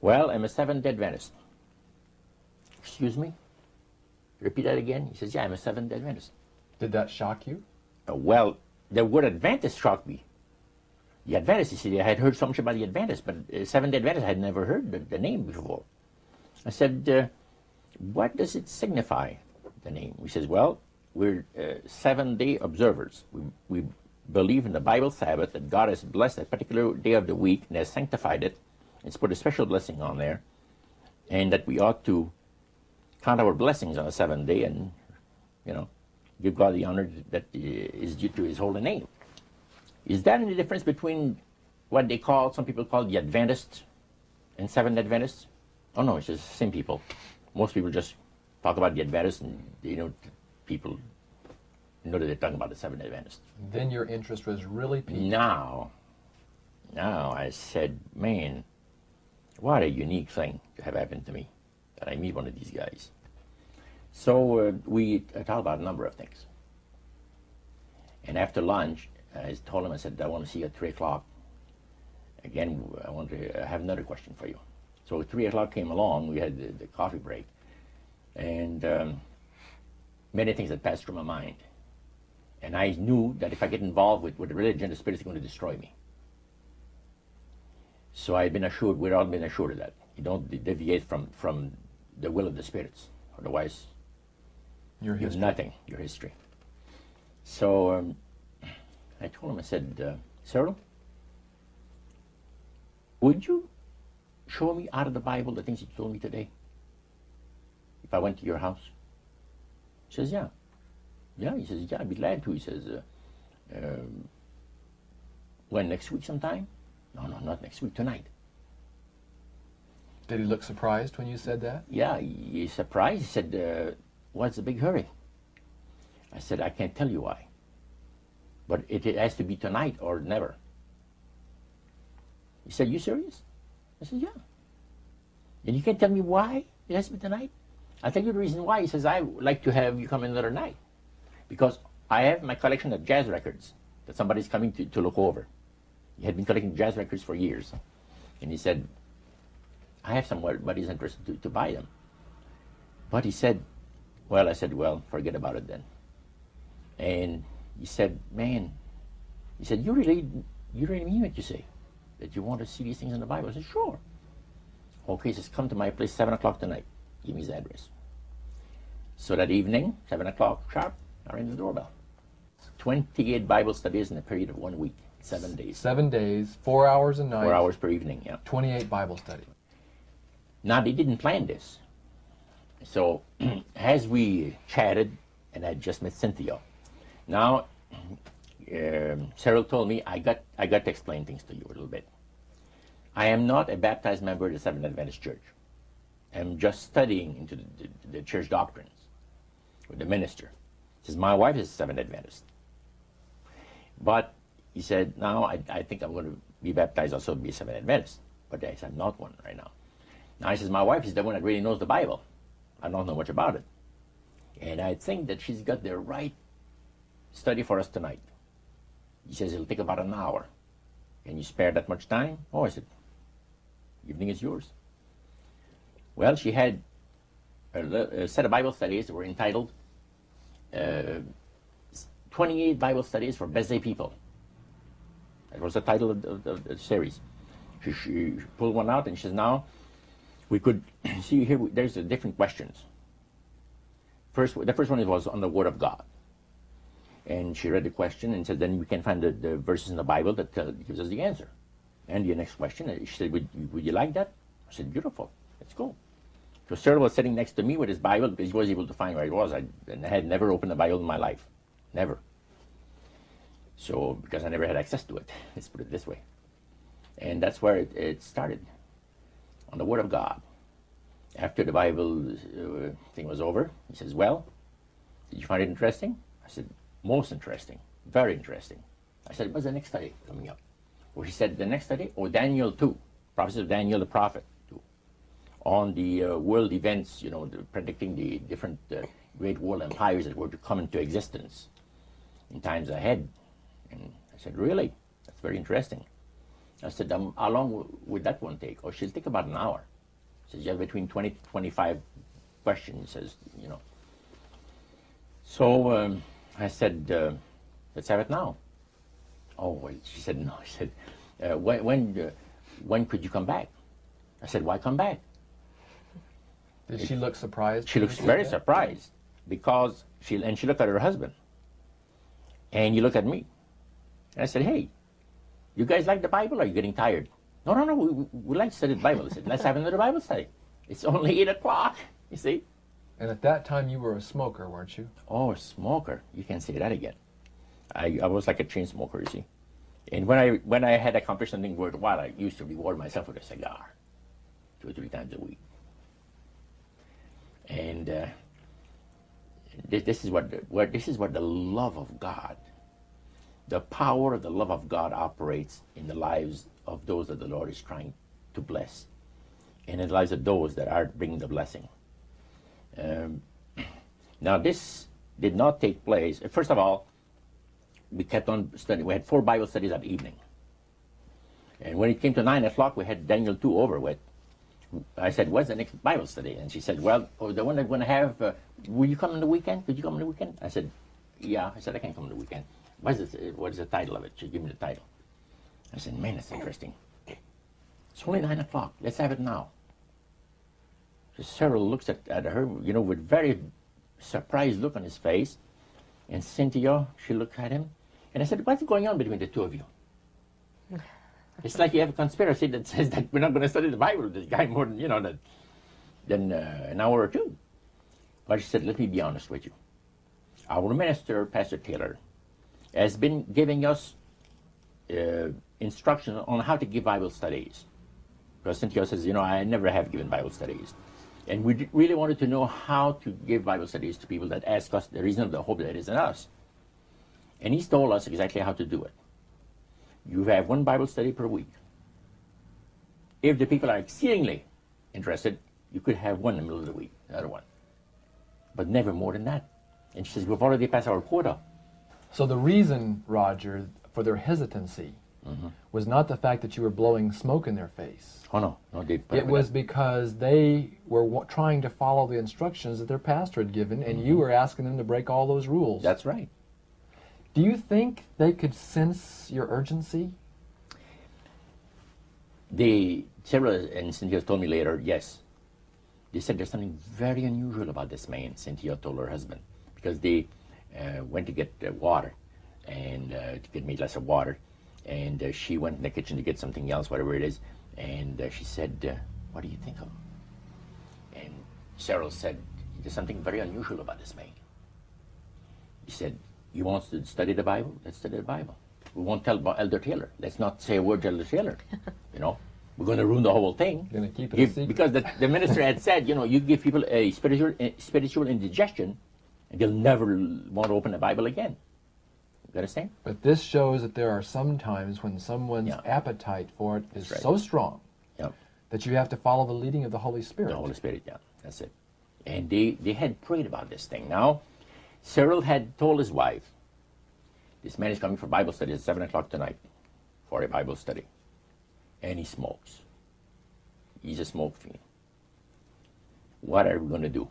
Well, I'm a Seventh-day Adventist. Excuse me? Repeat that again? He says, yeah, I'm a Seventh-day Adventist. Did that shock you? Well, the word Adventist shocked me. The Adventist, you see, I had heard so much about the Adventist, but Seventh-day Adventist, I had never heard the name before. I said, what does it signify, the name? He says, well, we're 7-day observers. We believe in the Bible Sabbath, that God has blessed that particular day of the week and has sanctified it. It's put a special blessing on there, and that we ought to count our blessings on the 7th day and, you know, give God the honor that is due to his holy name. Is that any difference between what they call, some people call the Adventists and Seventh-day Adventists? Oh no, it's just the same people. Most people just talk about the Adventists, and you know, people know that they're talking about the Seventh-day Adventists. Then your interest was really piqued. Now I said, man, what a unique thing to have happened to me, that I meet one of these guys. So we talked about a number of things. And after lunch, I told him, I said, I want to see you at 3 o'clock. Again, I want to have another question for you. So 3 o'clock came along, we had the coffee break, and many things had passed through my mind. And I knew that if I get involved with the religion, the spirit is going to destroy me. So I've been assured, we've all been assured of that. You don't deviate from the will of the spirits. Otherwise, Your you have history. nothing, your history. So I told him, I said, Cyril, would you show me out of the Bible the things you told me today? If I went to your house? He says, yeah. Yeah, he says, yeah, I'd be glad to. He says, when, next week sometime? No, not next week, tonight. Did he look surprised when you said that? Yeah, he's surprised. He said, what's the big hurry? I said, I can't tell you why. But it has to be tonight or never. He said, you serious? I said, yeah. And you can't tell me why it has to be tonight? I'll tell you the reason why. He says, I would like to have you come another night. Because I have my collection of jazz records that somebody's coming to look over. He had been collecting jazz records for years. And he said, I have somebody's interested to buy them. But he said, well, I said, well, forget about it then. And he said, man, he said, you really mean what you say? That you want to see these things in the Bible? I said, sure. Okay, he says, come to my place 7 o'clock tonight. Give me his address. So that evening, 7 o'clock sharp, I rang the doorbell. 28 Bible studies in a period of 1 week, 7 days. 7 days, 4 hours a night. 4 hours per evening, yeah. 28 Bible study. Now, they didn't plan this. So, as we chatted, and I just met Cynthia, now, Cyril told me, I got to explain things to you a little bit. I am not a baptized member of the Seventh Adventist Church. I'm just studying into the church doctrines with the minister. He says, my wife is a Seventh Adventist. But he said, now I think I'm going to be baptized also to be a Seventh Adventist. But I said, I'm not one right now. Now he says, my wife is the one that really knows the Bible. I don't know much about it. And I think that she's got the right study for us tonight. He says, it'll take about an hour. Can you spare that much time? Oh, I said, evening is yours. Well, she had a set of Bible studies that were entitled 28 Bible Studies for Busy People. That was the title of the series. She pulled one out and she says, now, we could see here, there's different questions. The first one was on the Word of God. And she read the question and said, then we can find the verses in the Bible that gives us the answer. And the next question, she said, would you like that? I said, beautiful, let's go. So Cyril was sitting next to me with his Bible because he was able to find where it was. I had never opened a Bible in my life, never. So, because I never had access to it, let's put it this way. And that's where it started, on the Word of God. After the Bible thing was over, he says, well, did you find it interesting? I said, most interesting, very interesting. I said, what's the next study coming up? Well, he said, the next study, Daniel 2, prophecy of Daniel the prophet, 2, on the world events, predicting the different great world empires that were to come into existence in times ahead. And I said, really? That's very interesting. I said, how long would that one take? Oh, she'll take about an hour. He says, you have between 20 to 25 questions, he says, So I said, let's have it now. Oh, well, she said, no. She said, when could you come back? I said, why come back? Did she look surprised? She looks very surprised because she looked at her husband. And you look at me. And I said, hey, you guys like the Bible or are you getting tired? No, we like to study the Bible. I said, let's have another Bible study. It's only 8 o'clock, you see. And at that time you were a smoker, weren't you? Oh, a smoker. You can't say that again. I was like a chain smoker, you see. And when I had accomplished something worthwhile, I used to reward myself with a cigar 2 or 3 times a week. And this is what the love of God, the power of the love of God operates in the lives of those that the Lord is trying to bless, and in the lives of those that are bringing the blessing. Now, this did not take place. First of all, we kept on studying. We had 4 Bible studies that evening. And when it came to 9 o'clock, we had Daniel 2 over with. I said, what's the next Bible study? And she said, well, the one I'm going to have, will you come on the weekend? Could you come on the weekend? I said, yeah. I said, I can come on the weekend. What is the title of it? She gave me the title. I said, man, that's interesting. It's only 9 o'clock. Let's have it now. So Cyril looks at her, you know, with very surprised look on his face. And Cynthia, she looked at him. And I said, what's going on between the two of you? It's like you have a conspiracy that says that we're not going to study the Bible with this guy more than, you know, than an hour or two. But she said, let me be honest with you. Our minister, Pastor Taylor, has been giving us instructions on how to give Bible studies. Because Cynthia says, you know, I never have given Bible studies. And we really wanted to know how to give Bible studies to people that ask us the reason of the hope that is in us. And he's told us exactly how to do it. You have one Bible study per week. If the people are exceedingly interested, you could have one in the middle of the week, another one. But never more than that. And she says, we've already passed our quota. So the reason, Roger, for their hesitancy was not the fact that you were blowing smoke in their face. Oh, no. It was because they were trying to follow the instructions that their pastor had given, and you were asking them to break all those rules. That's right. Do you think they could sense your urgency? Several and Cynthia told me later, yes. They said there's something very unusual about this man, Cynthia told her husband, because they went to get water, and to get me a glass of water, and she went in the kitchen to get something else, whatever it is, and she said, what do you think of him? And Cheryl said, there's something very unusual about this man. He said, you want to study the Bible? Let's study the Bible. We won't tell about Elder Taylor. Let's not say a word to Elder Taylor. You know, we're going to ruin the whole thing. You're going to keep it a secret. Because the minister had said, you know, you give people a spiritual indigestion, and they'll never want to open the Bible again. You understand? But this shows that there are some times when someone's appetite for it is so strong that you have to follow the leading of the Holy Spirit. The Holy Spirit, yeah, that's it. And they had prayed about this thing. Now, Cyril had told his wife, this man is coming for Bible study at 7 o'clock tonight for a Bible study. And he smokes. He's a smoke fiend. What are we going to do?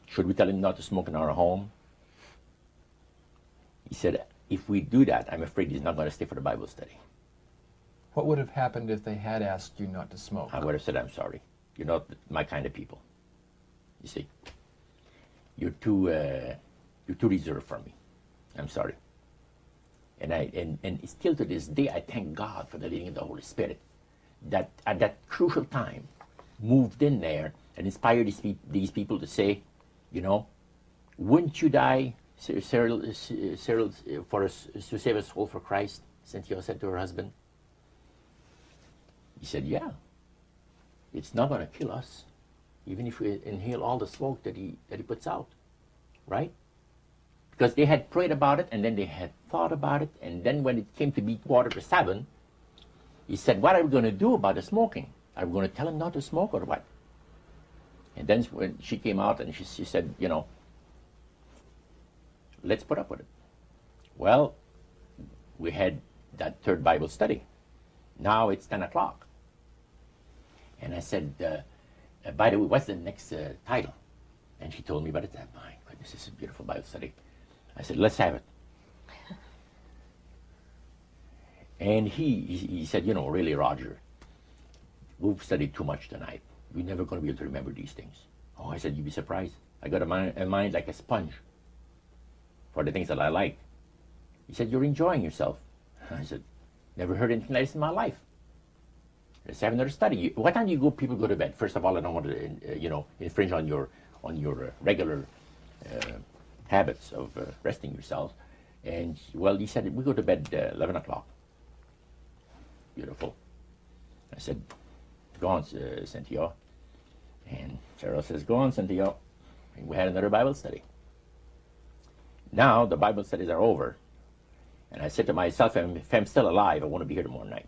Should we tell him not to smoke in our home? He said, if we do that, I'm afraid he's not going to stay for the Bible study. What would have happened if they had asked you not to smoke? I would have said, I'm sorry. You're not my kind of people. You see, you're too reserved for me. I'm sorry. And still to this day, I thank God for the leading of the Holy Spirit that at that crucial time moved in there and inspired these people to say, you know, wouldn't you die, Cyril, for us to save a soul for Christ? Cynthia said to her husband. He said, yeah, it's not going to kill us, even if we inhale all the smoke that he puts out, right? Because they had prayed about it, and then they had thought about it, and then when it came to be 7:15, he said, what are we going to do about the smoking? Are we going to tell him not to smoke or what? And then when she came out and she said, you know, let's put up with it. Well, we had that third Bible study. Now it's 10 o'clock. And I said, by the way, what's the next title? And she told me about it. My goodness, this is a beautiful Bible study. I said, let's have it. And he said, you know, really, Roger, we've studied too much tonight. We're never going to be able to remember these things. Oh, I said, you'd be surprised. I got a mind like a sponge for the things that I like. He said, you're enjoying yourself. I said, never heard anything like this in my life. Let's have another study. What time do you people go to bed? First of all, I don't want to, you know, infringe on your regular habits of resting yourself. And, well, he said, we go to bed 11 o'clock. Beautiful. I said, go on, Cynthia. And Cheryl says, go on, Cynthia. And we had another Bible study. Now the Bible studies are over. And I said to myself, if I'm still alive, I want to be here tomorrow night.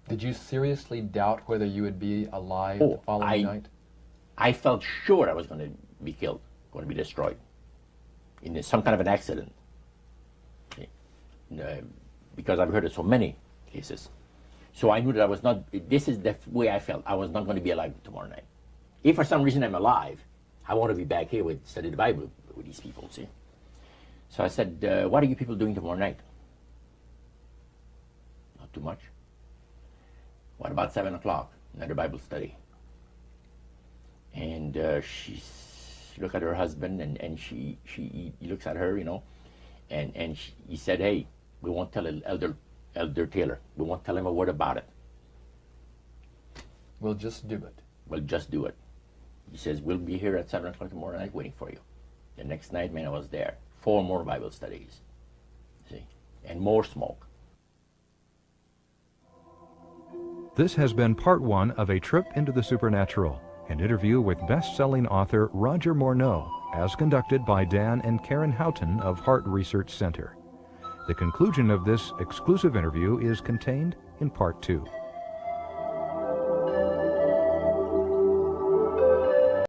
Did you seriously doubt whether you would be alive the following night? I felt sure I was going to be killed, going to be destroyed in some kind of an accident. Because I've heard of so many cases. So I knew that I was not, this is the way I felt. I was not going to be alive tomorrow night. If for some reason I'm alive, I want to be back here study the Bible with these people, see. So I said, what are you people doing tomorrow night? Not too much. What about 7 o'clock? Another Bible study. And she looked at her husband, and he looks at her, you know, and he said, hey, we won't tell Elder Taylor. We won't tell him a word about it. We'll just do it. We'll just do it. He says, we'll be here at 7 o'clock tomorrow night waiting for you. The next night, man, I was there. 4 more Bible studies. See? And more smoke. This has been part 1 of A Trip into the Supernatural, an interview with best-selling author Roger Morneau, as conducted by Dan and Karen Houghton of Heart Research Center. The conclusion of this exclusive interview is contained in part 2.